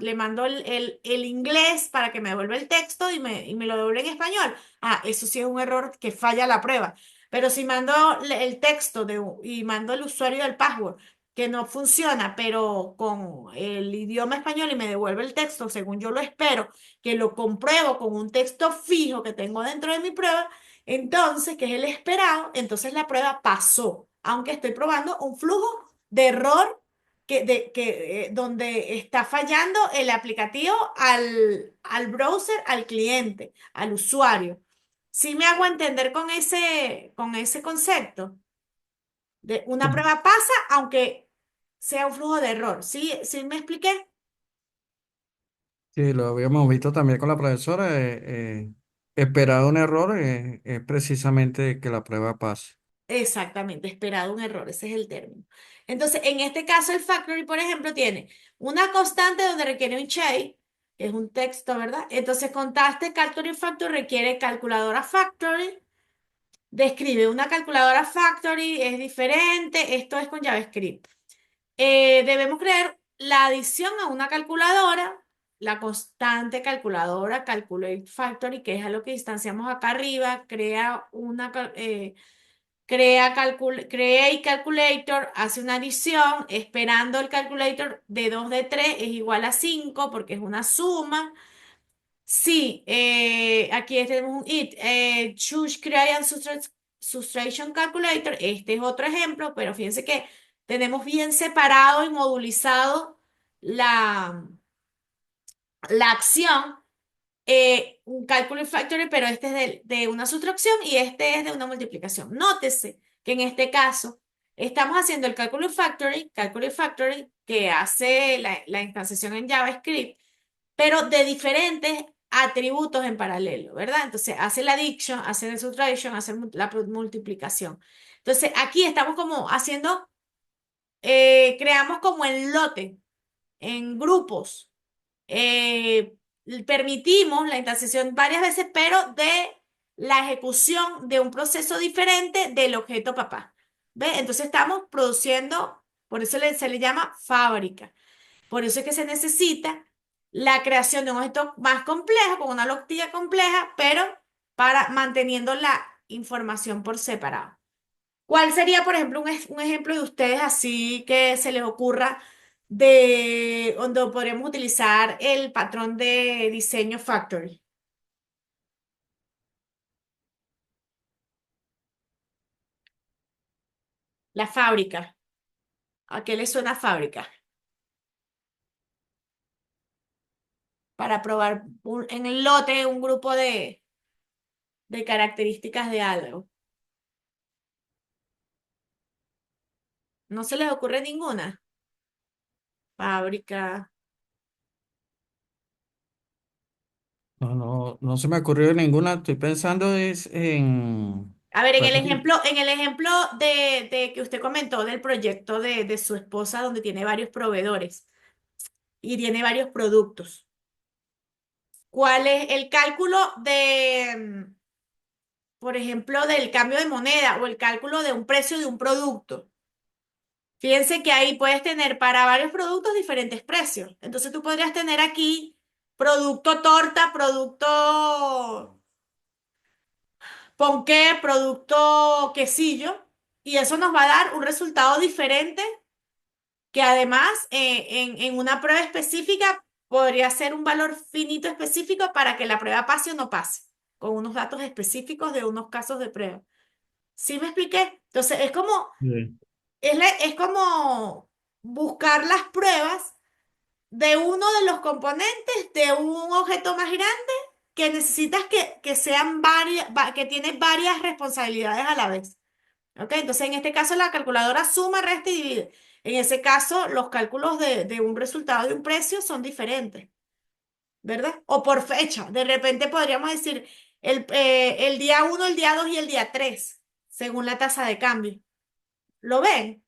le mando el inglés para que me devuelva el texto y me lo devuelve en español. Ah, eso sí es un error que falla la prueba. Pero si mando el texto y mando el usuario del password que no funciona, pero con el idioma español y me devuelve el texto según yo lo espero, que lo compruebo con un texto fijo que tengo dentro de mi prueba, entonces, que es el esperado, entonces la prueba pasó, aunque estoy probando un flujo de error donde está fallando el aplicativo al browser, al cliente, al usuario. ¿Sí me hago entender con ese concepto? De una prueba pasa aunque sea un flujo de error. ¿Sí, sí me expliqué? Sí, lo habíamos visto también con la profesora. Esperar un error es precisamente que la prueba pase. Exactamente, esperado un error, ese es el término. Entonces, en este caso, el factory, por ejemplo, tiene una constante donde requiere un che, que es un texto, ¿verdad? Entonces, contaste factory factory requiere calculadora factory. Describe una calculadora factory, es diferente, esto es con JavaScript. Debemos crear la adición a una calculadora, la constante calculadora, calculate factory, que es a lo que distanciamos acá arriba, create calculator, hace una adición, esperando el calculator de 2 de 3 es igual a 5 porque es una suma. Sí, aquí tenemos un it, choose create and subtraction calculator. Este es otro ejemplo, pero fíjense que tenemos bien separado y modulizado la, la acción, un cálculo factory, pero este es de una sustracción y este es de una multiplicación. Nótese que en este caso estamos haciendo el cálculo factory que hace la instanciación en JavaScript, pero de diferentes atributos en paralelo, ¿verdad? Entonces hace la addition, hace la subtraction, hace la multiplicación. Entonces aquí estamos como haciendo, creamos como en lote, en grupos. eh, Permitimos la intercesión varias veces, pero de la ejecución de un proceso diferente del objeto papá. ¿Ve? Entonces estamos produciendo, por eso se le llama fábrica. Por eso es que se necesita la creación de un objeto más complejo, con una logística compleja, pero para manteniendo la información por separado. ¿Cuál sería, por ejemplo, un ejemplo de ustedes así que se les ocurra de donde podríamos utilizar el patrón de diseño factory? La fábrica. ¿A qué le suena fábrica? Para probar en el lote un grupo de características de algo. ¿No se les ocurre ninguna? Fábrica. No se me ocurrió ninguna. Estoy pensando es en... A ver, ¿cuál sería? en el ejemplo de que usted comentó del proyecto de su esposa, donde tiene varios proveedores y tiene varios productos. ¿Cuál es el cálculo por ejemplo, del cambio de moneda o el cálculo de un precio de un producto? Fíjense que ahí puedes tener para varios productos diferentes precios. Entonces tú podrías tener aquí producto torta, producto ponqué, producto quesillo, y eso nos va a dar un resultado diferente que además en una prueba específica podría ser un valor finito específico para que la prueba pase o no pase, con unos datos específicos de unos casos de prueba. ¿Sí me expliqué? Entonces Sí. es como buscar las pruebas de uno de los componentes de un objeto más grande que necesitas que sean varias, que tiene varias responsabilidades a la vez. ¿Ok? Entonces, en este caso, la calculadora suma, resta y divide. En ese caso, los cálculos de un resultado de un precio son diferentes, ¿verdad? O por fecha. De repente podríamos decir el día uno, el día 2 y el día 3 según la tasa de cambio. ¿Lo ven?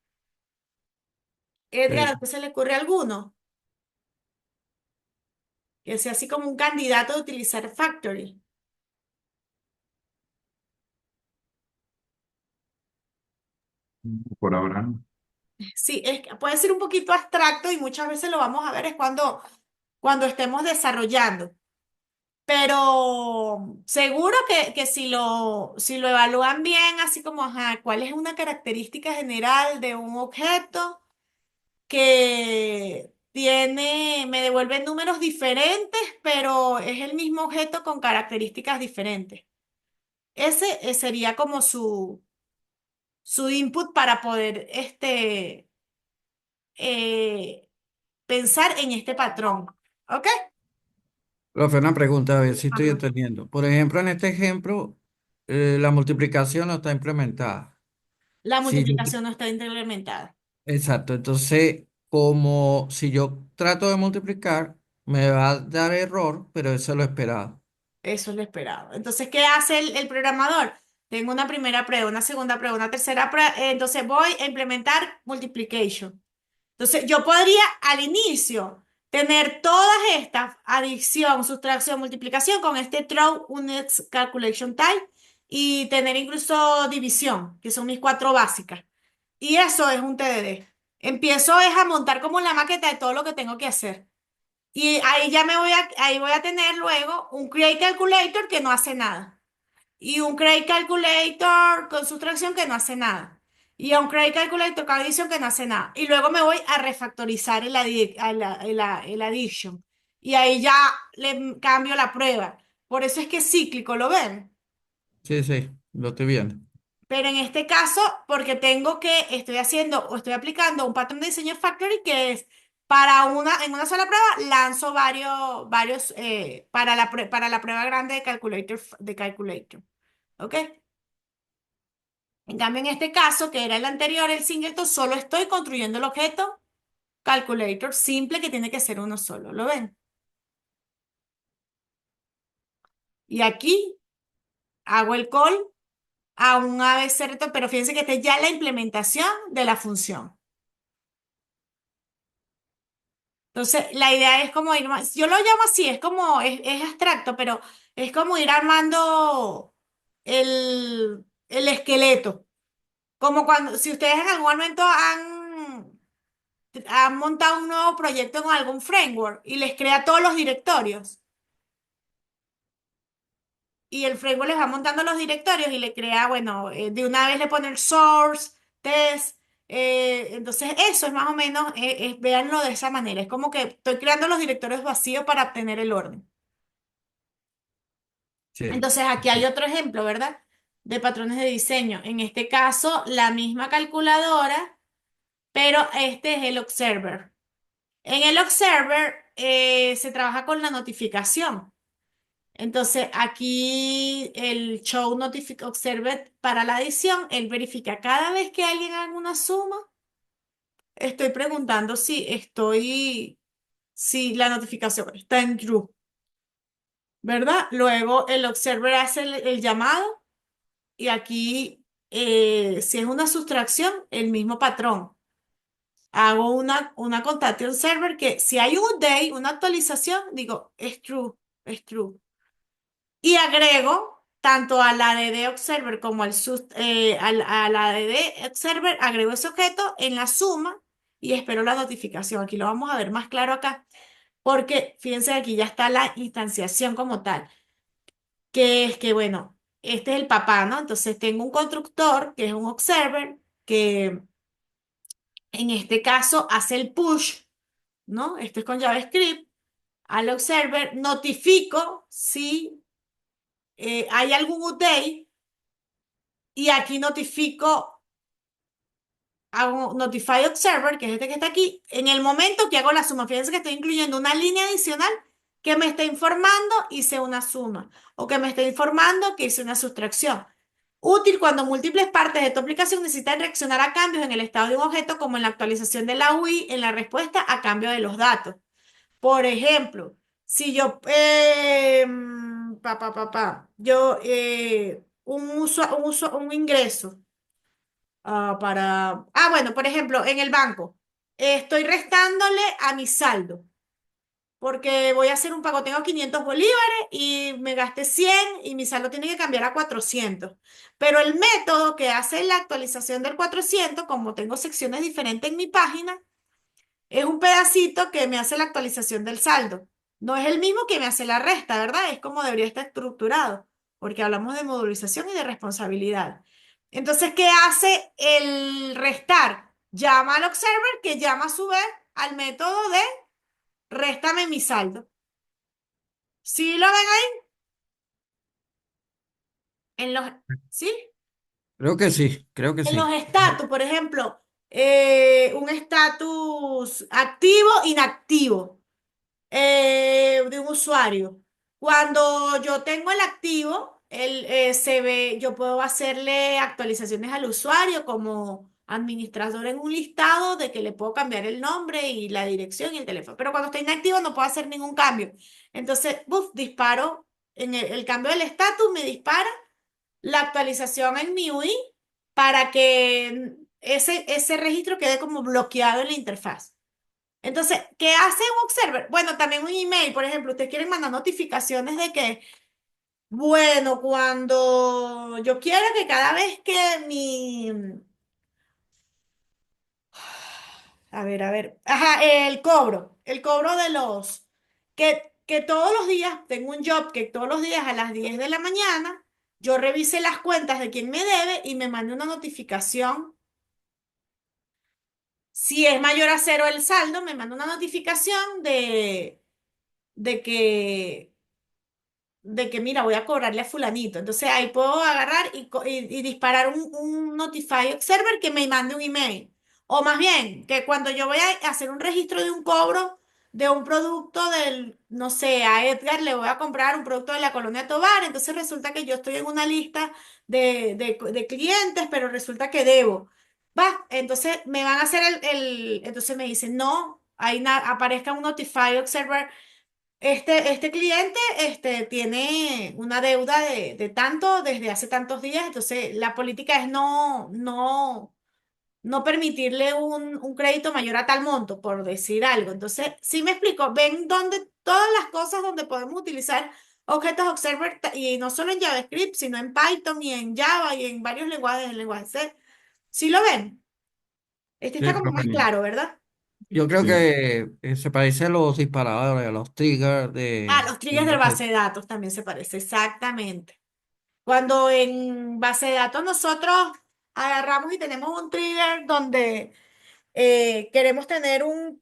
Edgar, ¿a Sí. usted se le ocurre alguno? Que sea así como un candidato a utilizar Factory. Por ahora no. Sí, puede ser un poquito abstracto y muchas veces lo vamos a ver es cuando estemos desarrollando. Pero seguro que si lo evalúan bien, así como, ajá, ¿cuál es una característica general de un objeto que me devuelve números diferentes, pero es el mismo objeto con características diferentes? Ese sería como su input para poder eh, pensar en este patrón. ¿Ok? Profe, una pregunta, a ver si estoy Ajá. entendiendo. Por ejemplo, en este ejemplo, la multiplicación no está implementada. La Si yo, multiplicación no está implementada. exacto, entonces, como si yo trato de multiplicar, me va a dar error, pero eso es lo esperado. Eso es lo esperado. Entonces, ¿qué hace el programador? Tengo una primera prueba, una segunda prueba, una tercera prueba. Entonces voy a implementar multiplication. Entonces, yo podría al inicio tener todas estas, adición, sustracción, multiplicación, con este throw, units, calculation type, y tener incluso división, que son mis cuatro básicas. Y eso es un TDD. Empiezo es a montar como la maqueta de todo lo que tengo que hacer. Y ahí ya ahí voy a tener luego un create calculator que no hace nada. Y un create calculator con sustracción que no hace nada. Y un create calculator con adición que no hace nada. Y luego me voy a refactorizar el addition. Y ahí ya le cambio la prueba. Por eso es que es cíclico, ¿lo ven? Sí, sí, lo estoy viendo. Pero en este caso, porque estoy haciendo o estoy aplicando un patrón de diseño factory que es en una sola prueba, lanzo varios, para la prueba grande de calculator. ¿Ok? En cambio, en este caso, que era el anterior, el singleton, solo estoy construyendo el objeto calculator simple que tiene que ser uno solo. ¿Lo ven? Y aquí hago el call a un ABC, pero fíjense que esta es ya la implementación de la función. Entonces, la idea es como yo lo llamo así, es abstracto, pero es como ir armando el esqueleto. Como cuando, si ustedes en algún momento han montado un nuevo proyecto con algún framework y les crea todos los directorios, y el framework les va montando los directorios y le crea, bueno, de una vez le pone el source, test, entonces eso es más o menos, véanlo de esa manera, es como que estoy creando los directorios vacíos para obtener el orden. Sí. Entonces aquí hay otro ejemplo, ¿verdad? De patrones de diseño. En este caso, la misma calculadora, pero este es el observer. En el observer se trabaja con la notificación. Entonces aquí el show observer para la adición, él verifica cada vez que alguien haga una suma, estoy preguntando si la notificación está en true. ¿verdad? Luego el observer hace el llamado y aquí, si es una sustracción, el mismo patrón. Hago una concatenation server que si hay un update, una actualización, digo, es true, es true. Y agrego tanto a la DD Observer como a la DD Observer, agrego ese objeto en la suma y espero la notificación. Aquí lo vamos a ver más claro acá, porque fíjense aquí ya está la instanciación como tal, que es que, bueno, este es el papá, ¿no? Entonces tengo un constructor que es un Observer que en este caso hace el push, ¿no? Esto es con JavaScript. Al Observer notifico si hay algún update y aquí notifico, hago Notify Observer, que es este que está aquí, en el momento que hago la suma. Fíjense que estoy incluyendo una línea adicional que me está informando hice una suma o que me está informando que hice una sustracción. Útil cuando múltiples partes de tu aplicación necesitan reaccionar a cambios en el estado de un objeto, como en la actualización de la UI, en la respuesta a cambio de los datos. Por ejemplo, si yo, yo, un ingreso. Bueno, por ejemplo, en el banco, estoy restándole a mi saldo, porque voy a hacer un pago, tengo 500 bolívares y me gasté 100 y mi saldo tiene que cambiar a 400. Pero el método que hace la actualización del 400, como tengo secciones diferentes en mi página, es un pedacito que me hace la actualización del saldo. No es el mismo que me hace la resta, ¿verdad? Es como debería estar estructurado, porque hablamos de modularización y de responsabilidad. Entonces, ¿qué hace el restar? Llama al observer que llama a su vez al método de réstame mi saldo. ¿Sí lo ven ahí? En los, ¿sí? Creo que sí, creo que En los sí. estatus, por ejemplo, un estatus activo, inactivo. De un usuario. Cuando yo tengo el activo, se ve, yo puedo hacerle actualizaciones al usuario como administrador en un listado de que le puedo cambiar el nombre y la dirección y el teléfono. Pero cuando está inactivo no puedo hacer ningún cambio. Entonces, disparo en el cambio del estatus, me dispara la actualización en mi UI para que ese registro quede como bloqueado en la interfaz. Entonces, ¿qué hace un observer? Bueno, también un email, por ejemplo, ustedes quieren mandar notificaciones de que, bueno, cuando yo quiero que cada vez que a ver, ajá, el cobro de que todos los días, tengo un job que todos los días a las 10 de la mañana, yo revise las cuentas de quien me debe y me mande una notificación. Si es mayor a cero el saldo, me manda una notificación de que mira, voy a cobrarle a fulanito. Entonces ahí puedo agarrar y disparar un Notify Observer que me mande un email. O más bien, que cuando yo voy a hacer un registro de un cobro de un producto no sé, a Edgar le voy a comprar un producto de la Colonia Tovar, entonces resulta que yo estoy en una lista de clientes, pero resulta que debo. Va, entonces me van a hacer entonces me dicen, no, ahí aparezca un Notify Observer, este cliente tiene una deuda de tanto desde hace tantos días, entonces la política es no permitirle un crédito mayor a tal monto, por decir algo. Entonces, sí me explico, ven donde todas las cosas donde podemos utilizar objetos observer y no solo en JavaScript, sino en Python y en Java y en varios lenguajes, en lenguaje C. ¿Sí lo ven? Este Sí, está como más profe. claro, ¿verdad? Yo creo Sí. que se parece a los disparadores, a los triggers Ah, los triggers de base de datos también se parece, exactamente. Cuando en base de datos nosotros agarramos y tenemos un trigger donde queremos tener un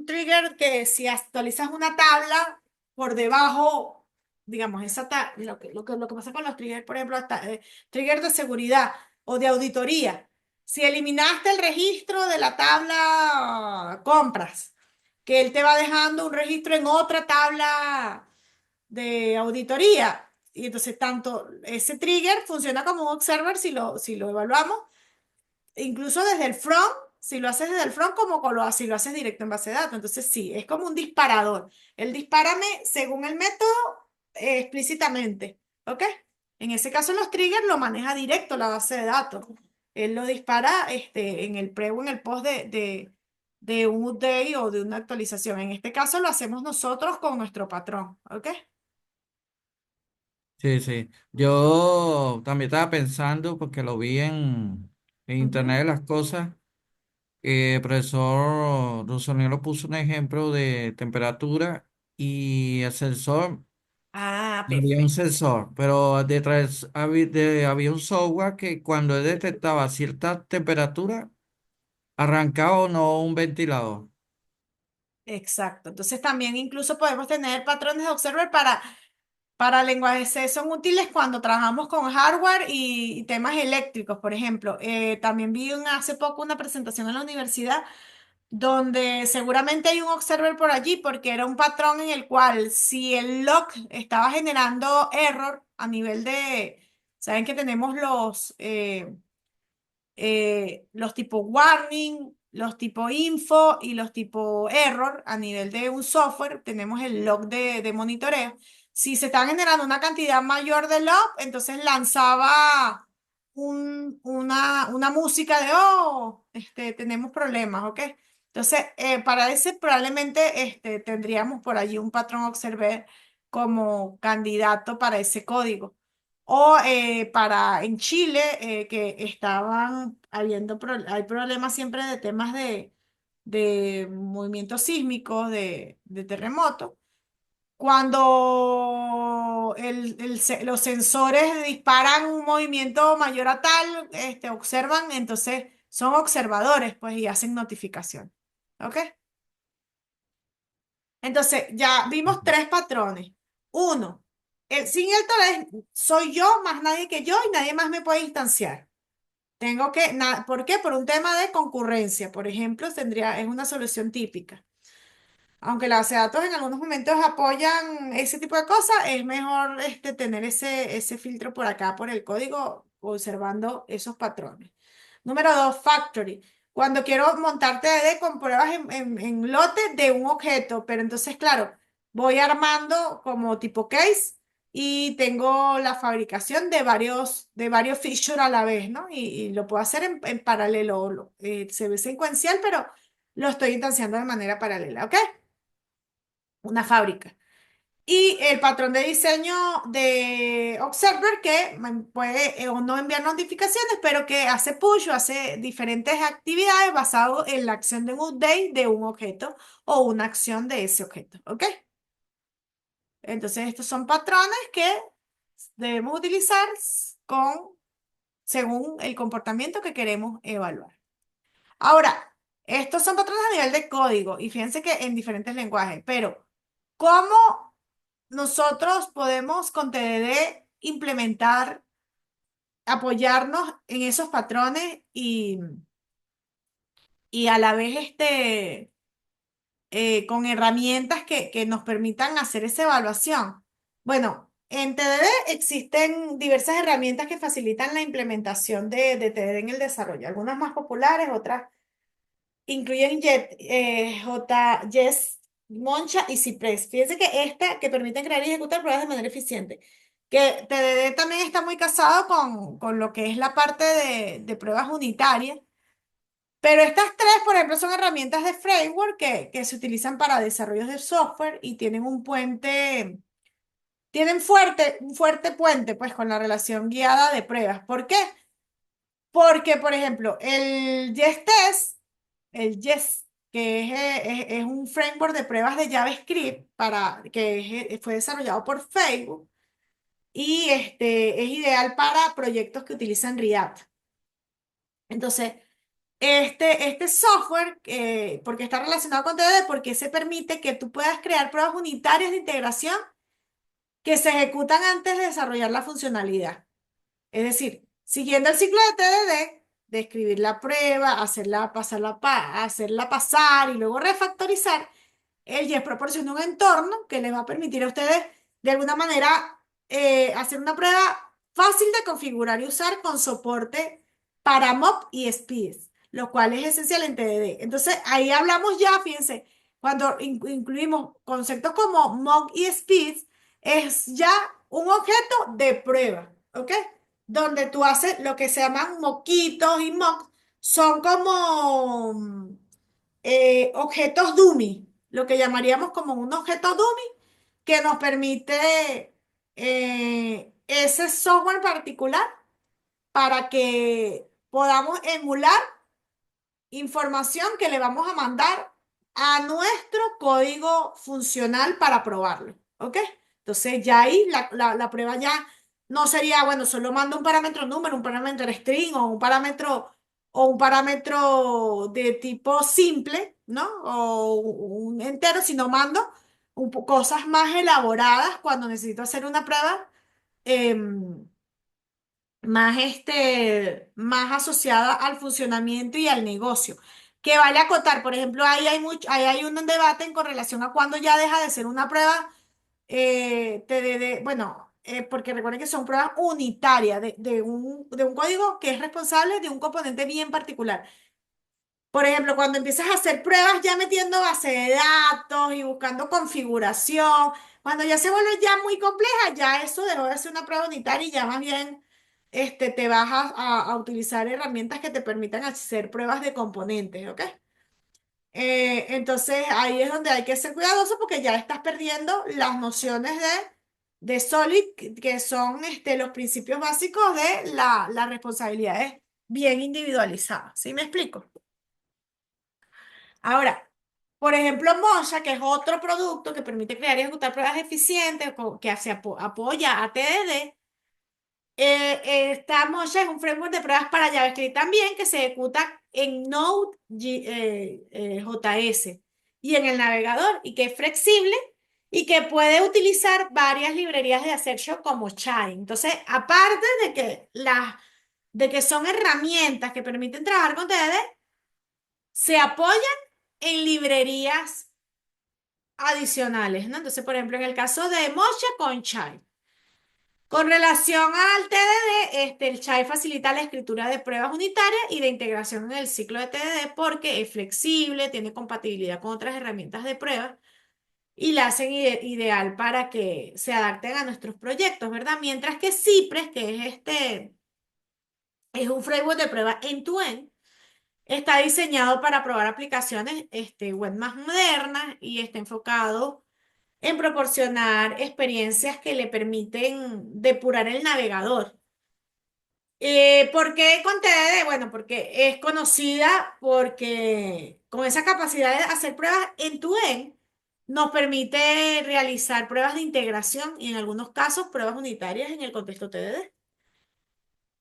trigger que si actualizas una tabla por debajo, digamos, lo que pasa con los triggers, por ejemplo, trigger de seguridad o de auditoría. Si eliminaste el registro de la tabla compras, que él te va dejando un registro en otra tabla de auditoría. Y entonces tanto ese trigger funciona como un observer si lo evaluamos, incluso desde el front. si lo haces desde el front como si lo haces directo en base de datos. Entonces sí, es como un disparador. El dispárame según el método explícitamente, ¿ok? En ese caso los triggers lo maneja directo la base de datos. Él lo dispara en el pre o en el post de un update o de una actualización. En este caso lo hacemos nosotros con nuestro patrón, ¿ok? Sí, sí. Yo también estaba pensando, porque lo vi en Internet Ujú. de las Cosas, el profesor Rossonero puso un ejemplo de temperatura y el sensor, Ah, había un perfecto. sensor, pero detrás había un software que cuando él detectaba cierta temperatura, arrancaba o no un ventilador. Exacto. Entonces también incluso podemos tener patrones de observer para lenguajes C son útiles cuando trabajamos con hardware y temas eléctricos, por ejemplo. También vi hace poco una presentación en la universidad donde seguramente hay un observer por allí porque era un patrón en el cual si el log estaba generando error a nivel saben que tenemos los tipo warning, los tipo info y los tipo error a nivel de un software, tenemos el log de monitoreo. Si se está generando una cantidad mayor de log, entonces lanzaba una música de, oh, tenemos problemas, ¿ok? Entonces, para ese probablemente tendríamos por allí un patrón observer como candidato para ese código. O en Chile, que estaban habiendo, hay problemas siempre de temas de movimientos sísmicos, de terremotos. Cuando los sensores disparan un movimiento mayor a tal, observan, entonces son observadores, pues, y hacen notificación. ¿Ok? Entonces, ya vimos tres patrones. Uno, el singleton soy yo, más nadie que yo, y nadie más me puede instanciar. ¿Por qué? Por un tema de concurrencia, por ejemplo, es una solución típica. Aunque la base de datos en algunos momentos apoyan ese tipo de cosas, es mejor tener ese filtro por acá, por el código, observando esos patrones. Número dos, factory. Cuando quiero montar TDD con pruebas en lote de un objeto, pero entonces, claro, voy armando como tipo case y tengo la fabricación de varios features a la vez, ¿no? Y lo puedo hacer en paralelo. Se ve secuencial, pero lo estoy instanciando de manera paralela, ¿ok? Una fábrica. Y el patrón de diseño de Observer que puede o no enviar notificaciones, pero que hace push o hace diferentes actividades basado en la acción de un update de un objeto o una acción de ese objeto. ¿Ok? Entonces, estos son patrones que debemos utilizar según el comportamiento que queremos evaluar. Ahora, estos son patrones a nivel de código y fíjense que en diferentes lenguajes, pero ¿cómo nosotros podemos con TDD implementar, apoyarnos en esos patrones y a la vez con herramientas que nos permitan hacer esa evaluación? Bueno, en TDD existen diversas herramientas que facilitan la implementación de TDD en el desarrollo, algunas más populares, otras incluyen Yes, Moncha y Cypress. Fíjense que esta que permite crear y ejecutar pruebas de manera eficiente. Que TDD también está muy casado con lo que es la parte de pruebas unitarias. Pero estas tres, por ejemplo, son herramientas de framework que se utilizan para desarrollos de software y tienen un fuerte puente pues con la relación guiada de pruebas. ¿Por qué? Porque, por ejemplo, el Jest, que es un framework de pruebas de JavaScript fue desarrollado por Facebook y es ideal para proyectos que utilizan React. Entonces, este software, porque está relacionado con TDD, porque se permite que tú puedas crear pruebas unitarias de integración que se ejecutan antes de desarrollar la funcionalidad. Es decir, siguiendo el ciclo de TDD, de escribir la prueba, hacerla pasar y luego refactorizar, el JES proporciona un entorno que les va a permitir a ustedes, de alguna manera, hacer una prueba fácil de configurar y usar con soporte para MOP y SPIDS. lo cual es esencial en TDD. Entonces, ahí hablamos ya, fíjense, cuando incluimos conceptos como mock y speed, es ya un objeto de prueba, ¿ok? Donde tú haces lo que se llaman moquitos y mock, son como objetos dummy, lo que llamaríamos como un objeto dummy que nos permite ese software particular para que podamos emular información que le vamos a mandar a nuestro código funcional para probarlo, ¿ok? Entonces ya ahí la prueba ya no sería, bueno, solo mando un parámetro número, un parámetro string o un parámetro de tipo simple, ¿no? O un entero, sino mando cosas más elaboradas cuando necesito hacer una prueba. Más, más asociada al funcionamiento y al negocio. Que vale acotar, por ejemplo, ahí hay un debate en correlación a cuando ya deja de ser una prueba, bueno, porque recuerden que son pruebas unitarias de un código que es responsable de un componente bien particular. Por ejemplo, cuando empiezas a hacer pruebas ya metiendo base de datos y buscando configuración, cuando ya se vuelve ya muy compleja, ya eso dejó de ser una prueba unitaria y ya más bien te vas a utilizar herramientas que te permitan hacer pruebas de componentes, ¿ok? Entonces ahí es donde hay que ser cuidadoso porque ya estás perdiendo las nociones de Solid, que son los principios básicos de las responsabilidades bien individualizadas. ¿Sí me explico? Ahora, por ejemplo, Mocha, que es otro producto que permite crear y ejecutar pruebas eficientes, que apoya a TDD, esta Mocha es un framework de pruebas para JavaScript también que se ejecuta en Node.js y en el navegador y que es flexible y que puede utilizar varias librerías de Assertion como Chai. Entonces, aparte de que son herramientas que permiten trabajar con TDD, se apoyan en librerías adicionales, ¿no? Entonces, por ejemplo, en el caso de Mocha con Chai. Con relación al TDD, el Chai facilita la escritura de pruebas unitarias y de integración en el ciclo de TDD porque es flexible, tiene compatibilidad con otras herramientas de pruebas y la hacen ideal para que se adapten a nuestros proyectos, ¿verdad? Mientras que Cypress, que es un framework de prueba end-to-end, está diseñado para probar aplicaciones web más modernas y está enfocado en proporcionar experiencias que le permiten depurar el navegador. ¿Por qué con TDD? Bueno, porque es conocida porque con esa capacidad de hacer pruebas end-to-end nos permite realizar pruebas de integración y en algunos casos pruebas unitarias en el contexto TDD.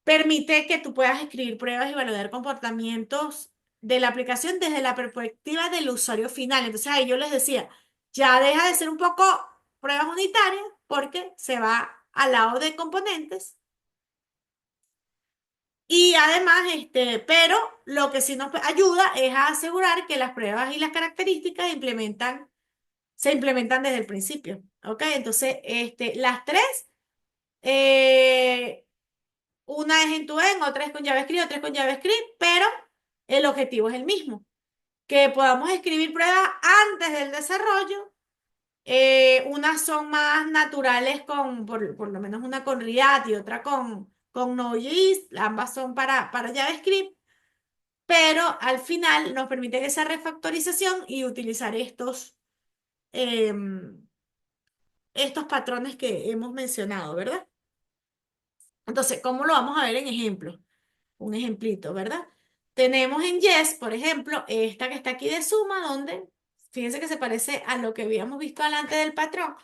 Permite que tú puedas escribir pruebas y validar comportamientos de la aplicación desde la perspectiva del usuario final. Entonces ahí yo les decía, ya deja de ser un poco pruebas unitarias porque se va al lado de componentes. Y además, pero lo que sí nos ayuda es a asegurar que las pruebas y las características se implementan desde el principio. ¿Ok? Entonces, las tres, eh, una es en end otra es con JavaScript, otra es con JavaScript, pero el objetivo es el mismo, que podamos escribir pruebas antes del desarrollo. Unas son más naturales por lo menos una con React y otra con Node.js, ambas son para JavaScript, pero al final nos permite esa refactorización y utilizar em, estos patrones que hemos mencionado, ¿verdad? Entonces, ¿cómo lo vamos a ver en ejemplos? Un ejemplito, ¿verdad? Tenemos en Yes, por ejemplo, esta que está aquí de suma, donde, fíjense que se parece a lo que habíamos visto delante del patrón,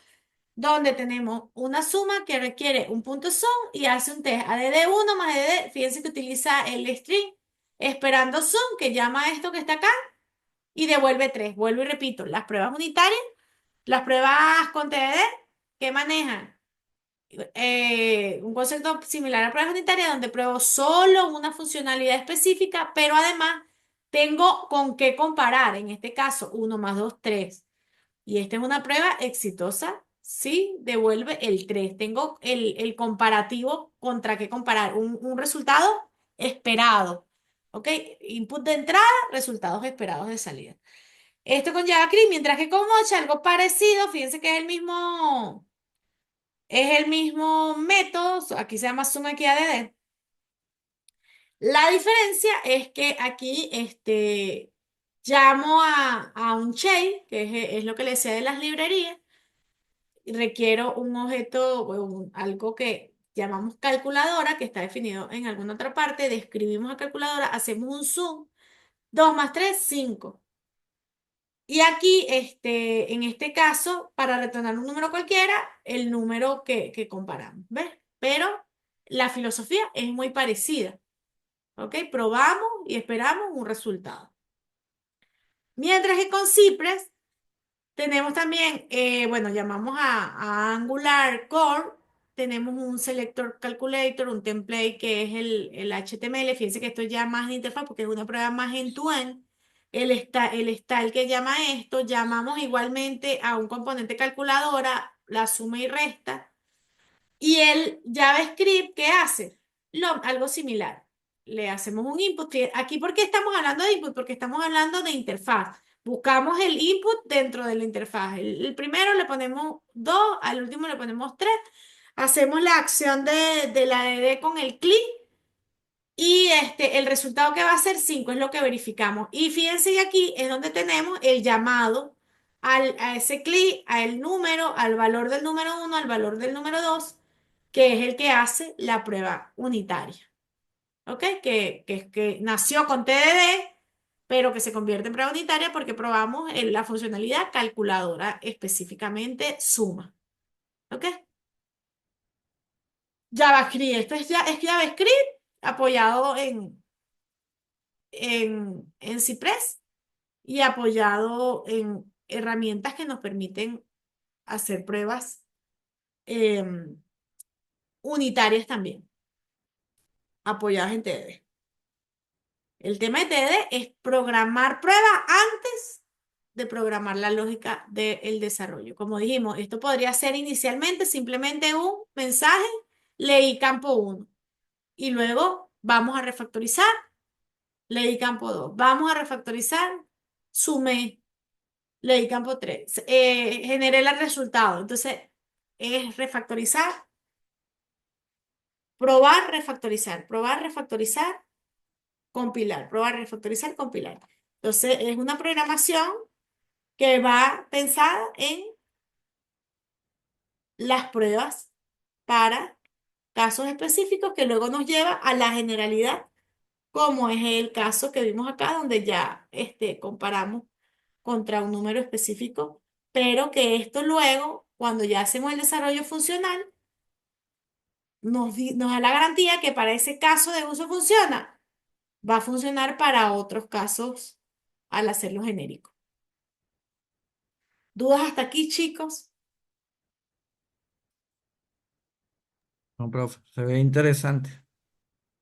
donde tenemos una suma que requiere un punto sum y hace un test add1 más add, fíjense que utiliza el string esperando sum, que llama a esto que está acá, y devuelve 3. Vuelvo y repito, las pruebas unitarias, las pruebas con TDD, que manejan un concepto similar a pruebas unitarias donde pruebo solo una funcionalidad específica, pero además tengo con qué comparar. En este caso, 1 más 2 3. Y esta es una prueba exitosa. Sí, devuelve el 3. Tengo el comparativo contra qué comparar. Un resultado esperado. ¿Ok? Input de entrada, resultados esperados de salida. Esto con JavaScript, mientras que con Mocha algo parecido, fíjense que es el mismo método, aquí se llama SumAddD. La diferencia es que aquí llamo a un chain, que es lo que le decía de las librerías, y requiero un objeto, o algo que llamamos calculadora, que está definido en alguna otra parte, describimos a calculadora, hacemos un sum, 2 más 3 5. Y aquí, en este caso, para retornar un número cualquiera, el número que comparamos, ¿ves? Pero la filosofía es muy parecida, ¿ok? Probamos y esperamos un resultado. Mientras que con Cypress tenemos también, bueno, llamamos a Angular Core, tenemos un selector calculator, un template que es el HTML. Fíjense que esto ya más de interfaz porque es una prueba más end-to-end. El style que llama esto, llamamos igualmente a un componente calculadora, la suma y resta. Y el JavaScript, ¿qué hace? Algo similar. Le hacemos un input. Aquí, ¿por qué estamos hablando de input? Porque estamos hablando de interfaz. Buscamos el input dentro de la interfaz. El primero le ponemos 2, al último le ponemos 3. Hacemos la acción de la DD con el clic y el resultado que va a ser 5 es lo que verificamos. Y fíjense que aquí es donde tenemos el llamado a ese clic, al número, al valor del número 1, al valor del número 2, que es el que hace la prueba unitaria. ¿Ok? Que nació con TDD, pero que se convierte en prueba unitaria porque probamos la funcionalidad calculadora, específicamente suma. ¿Ok? JavaScript. Esto es JavaScript apoyado en Cypress y apoyado en herramientas que nos permiten hacer pruebas em, unitarias también, apoyadas en TDD. El tema de TDD es programar pruebas antes de programar la lógica del desarrollo. Como dijimos, esto podría ser inicialmente simplemente un mensaje, leí campo 1 y luego vamos a refactorizar, leí campo 2, vamos a refactorizar, sumé, leí campo 3, generé el resultado. Entonces, es refactorizar, probar, refactorizar, compilar, probar, refactorizar, compilar. Entonces, es una programación que va pensada en las pruebas para casos específicos que luego nos lleva a la generalidad, como es el caso que vimos acá, donde ya comparamos contra un número específico, pero que esto luego, cuando ya hacemos el desarrollo funcional, nos da la garantía que para ese caso de uso funciona, va a funcionar para otros casos al hacerlo genérico. ¿Dudas hasta aquí, chicos? No, profe, se ve interesante.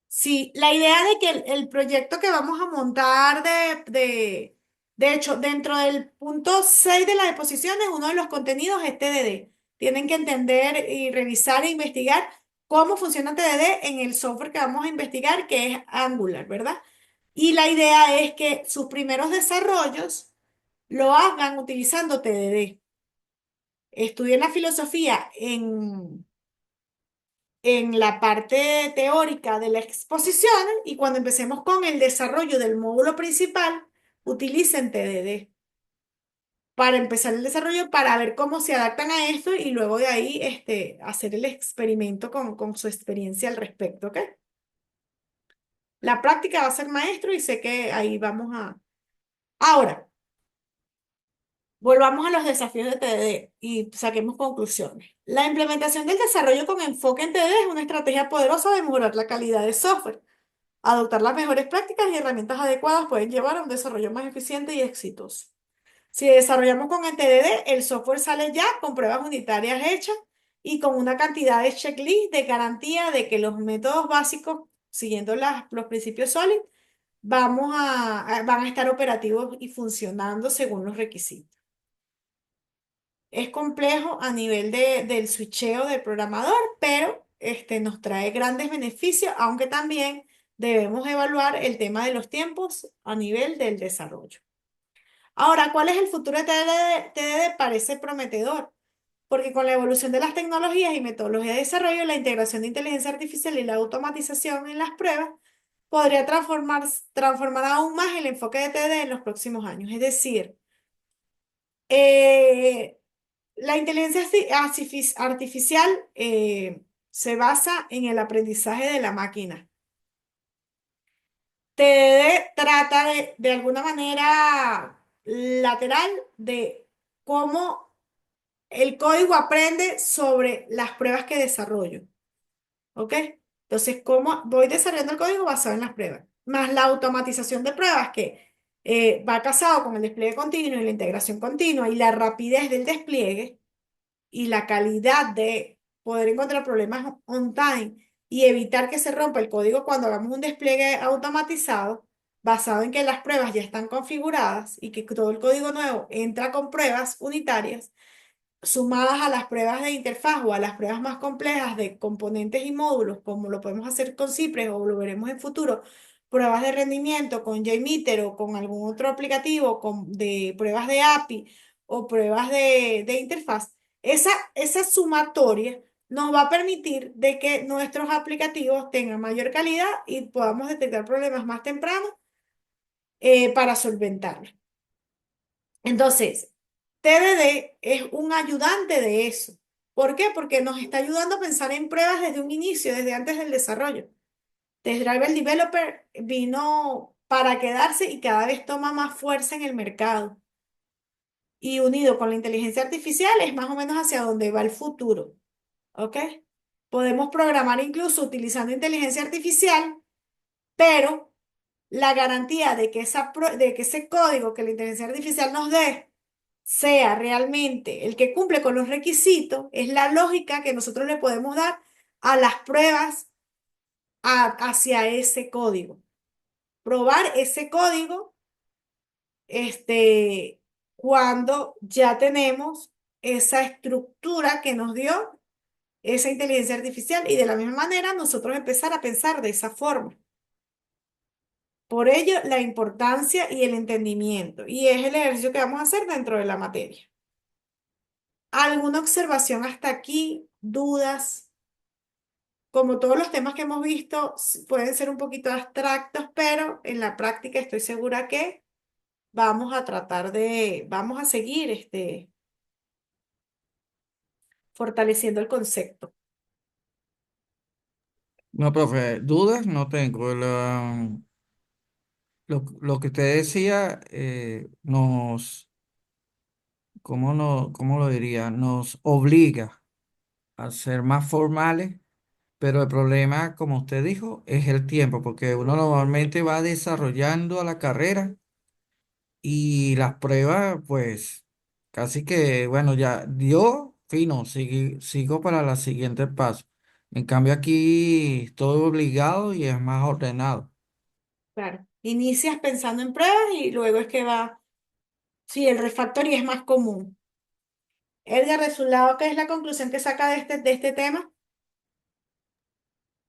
Sí, la idea de que el proyecto que vamos a montar de hecho, dentro del punto 6 de las exposiciones, uno de los contenidos es TDD. Tienen que entender y revisar e investigar cómo funciona TDD en el software que vamos a investigar, que es Angular, ¿verdad? Y la idea es que sus primeros desarrollos lo hagan utilizando TDD. Estudien la filosofía en la parte teórica de la exposición y cuando empecemos con el desarrollo del módulo principal, utilicen TDD para empezar el desarrollo, para ver cómo se adaptan a esto y luego de ahí hacer el experimento con su experiencia al respecto, ¿ok? La práctica va a ser maestro y sé que ahí vamos a... Ahora, volvamos a los desafíos de TDD y saquemos conclusiones. La implementación del desarrollo con enfoque en TDD es una estrategia poderosa de mejorar la calidad de software. Adoptar las mejores prácticas y herramientas adecuadas pueden llevar a un desarrollo más eficiente y exitoso. Si desarrollamos con el TDD, el software sale ya con pruebas unitarias hechas y con una cantidad de checklists de garantía de que los métodos básicos, siguiendo los principios SOLID, van a estar operativos y funcionando según los requisitos. Es complejo a nivel del switcheo del programador, pero nos trae grandes beneficios, aunque también debemos evaluar el tema de los tiempos a nivel del desarrollo. Ahora, ¿cuál es el futuro de TDD? TDD parece prometedor, porque con la evolución de las tecnologías y metodologías de desarrollo, la integración de inteligencia artificial y la automatización en las pruebas podría transformar aún más el enfoque de TDD en los próximos años. Es decir, eh, la inteligencia artificial se basa en el aprendizaje de la máquina. Trata de alguna manera lateral de cómo el código aprende sobre las pruebas que desarrollo. ¿Ok? Entonces, ¿cómo voy desarrollando el código basado en las pruebas? Más la automatización de pruebas que va casado con el despliegue continuo y la integración continua y la rapidez del despliegue y la calidad de poder encontrar problemas on time y evitar que se rompa el código cuando hagamos un despliegue automatizado basado en que las pruebas ya están configuradas y que todo el código nuevo entra con pruebas unitarias sumadas a las pruebas de interfaz o a las pruebas más complejas de componentes y módulos, como lo podemos hacer con Cypress o lo veremos en futuro, pruebas de rendimiento con JMeter o con algún otro aplicativo de pruebas de API o pruebas de interfaz, esa sumatoria nos va a permitir de que nuestros aplicativos tengan mayor calidad y podamos detectar problemas más temprano para solventarlos. Entonces, TDD es un ayudante de eso. ¿Por qué? Porque nos está ayudando a pensar en pruebas desde un inicio, desde antes del desarrollo. Test Driver Developer vino para quedarse y cada vez toma más fuerza en el mercado. Y unido con la inteligencia artificial es más o menos hacia donde va el futuro. ¿Ok? Podemos programar incluso utilizando inteligencia artificial, pero la garantía de que, de que ese código que la inteligencia artificial nos dé sea realmente el que cumple con los requisitos, es la lógica que nosotros le podemos dar a las pruebas hacia ese código. Probar ese código, este, cuando ya tenemos esa estructura que nos dio esa inteligencia artificial y de la misma manera nosotros empezar a pensar de esa forma. Por ello, la importancia y el entendimiento. Y es el ejercicio que vamos a hacer dentro de la materia. ¿Alguna observación hasta aquí? ¿Dudas? Como todos los temas que hemos visto, pueden ser un poquito abstractos, pero en la práctica estoy segura que vamos a seguir fortaleciendo el concepto. No, profe, dudas no tengo. Lo que usted decía ¿cómo lo diría? Nos obliga a ser más formales, pero el problema, como usted dijo, es el tiempo, porque uno normalmente va desarrollando a la carrera y las pruebas, pues, casi que, bueno, ya dio, fino, sigo para la siguiente paso. En cambio, aquí estoy obligado y es más ordenado. Claro. Inicias pensando en pruebas y luego es que va, sí, el refactoring es más común. Edgar, de su lado, ¿qué es la conclusión que saca de este tema?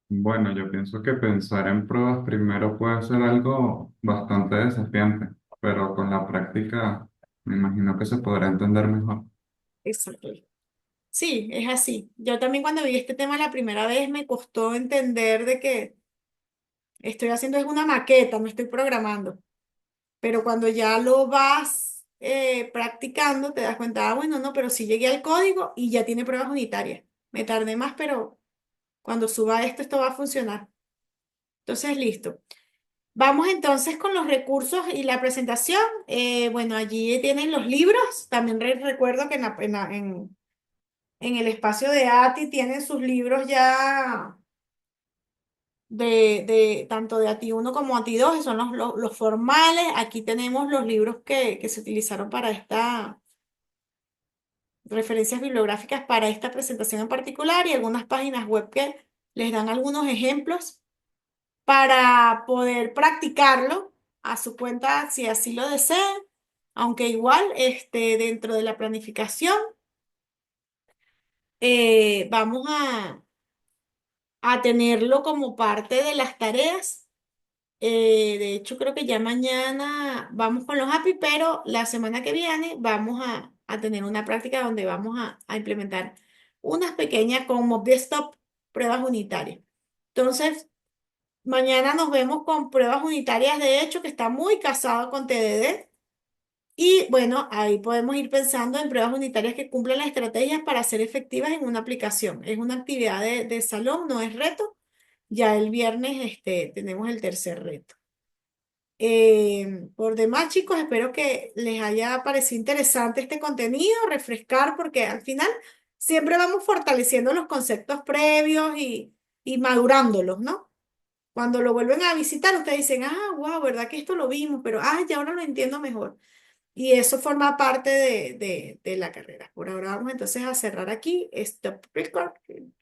Bueno, yo pienso que pensar en pruebas primero puede ser algo bastante desafiante, pero con la práctica me imagino que se podrá entender mejor. Exacto. Sí, es así. Yo también cuando vi este tema la primera vez me costó entender de que estoy haciendo es una maqueta, no estoy programando. Pero cuando ya lo vas practicando, te das cuenta, ah, bueno, no, pero sí llegué al código y ya tiene pruebas unitarias. Me tardé más, pero cuando suba esto, esto va a funcionar. Entonces, listo. Vamos entonces con los recursos y la presentación. Bueno, allí tienen los libros. También recuerdo que en el espacio de ATI tienen sus libros ya de tanto de ATI 1 como ATI 2, que son los formales. Aquí tenemos los libros que se utilizaron para esta referencias bibliográficas para esta presentación en particular y algunas páginas web que les dan algunos ejemplos para poder practicarlo a su cuenta si así lo desean, aunque igual dentro de la planificación vamos a tenerlo como parte de las tareas De hecho, creo que ya mañana vamos con los API, pero la semana que viene vamos a tener una práctica donde vamos a implementar unas pequeñas como desktop pruebas unitarias. Entonces, mañana nos vemos con pruebas unitarias, de hecho, que está muy casado con TDD. Y bueno, ahí podemos ir pensando en pruebas unitarias que cumplen las estrategias para ser efectivas en una aplicación. Es una actividad de salón, no es reto. Ya el viernes tenemos el tercer reto. Por demás, chicos, espero que les haya parecido interesante este contenido, refrescar, porque al final siempre vamos fortaleciendo los conceptos previos y madurándolos, ¿no? Cuando lo vuelven a visitar, ustedes dicen, ah, wow, ¿verdad que esto lo vimos? Pero, ah, ya ahora lo entiendo mejor. Y eso forma parte de la carrera. Por ahora vamos entonces a cerrar aquí. Stop recording.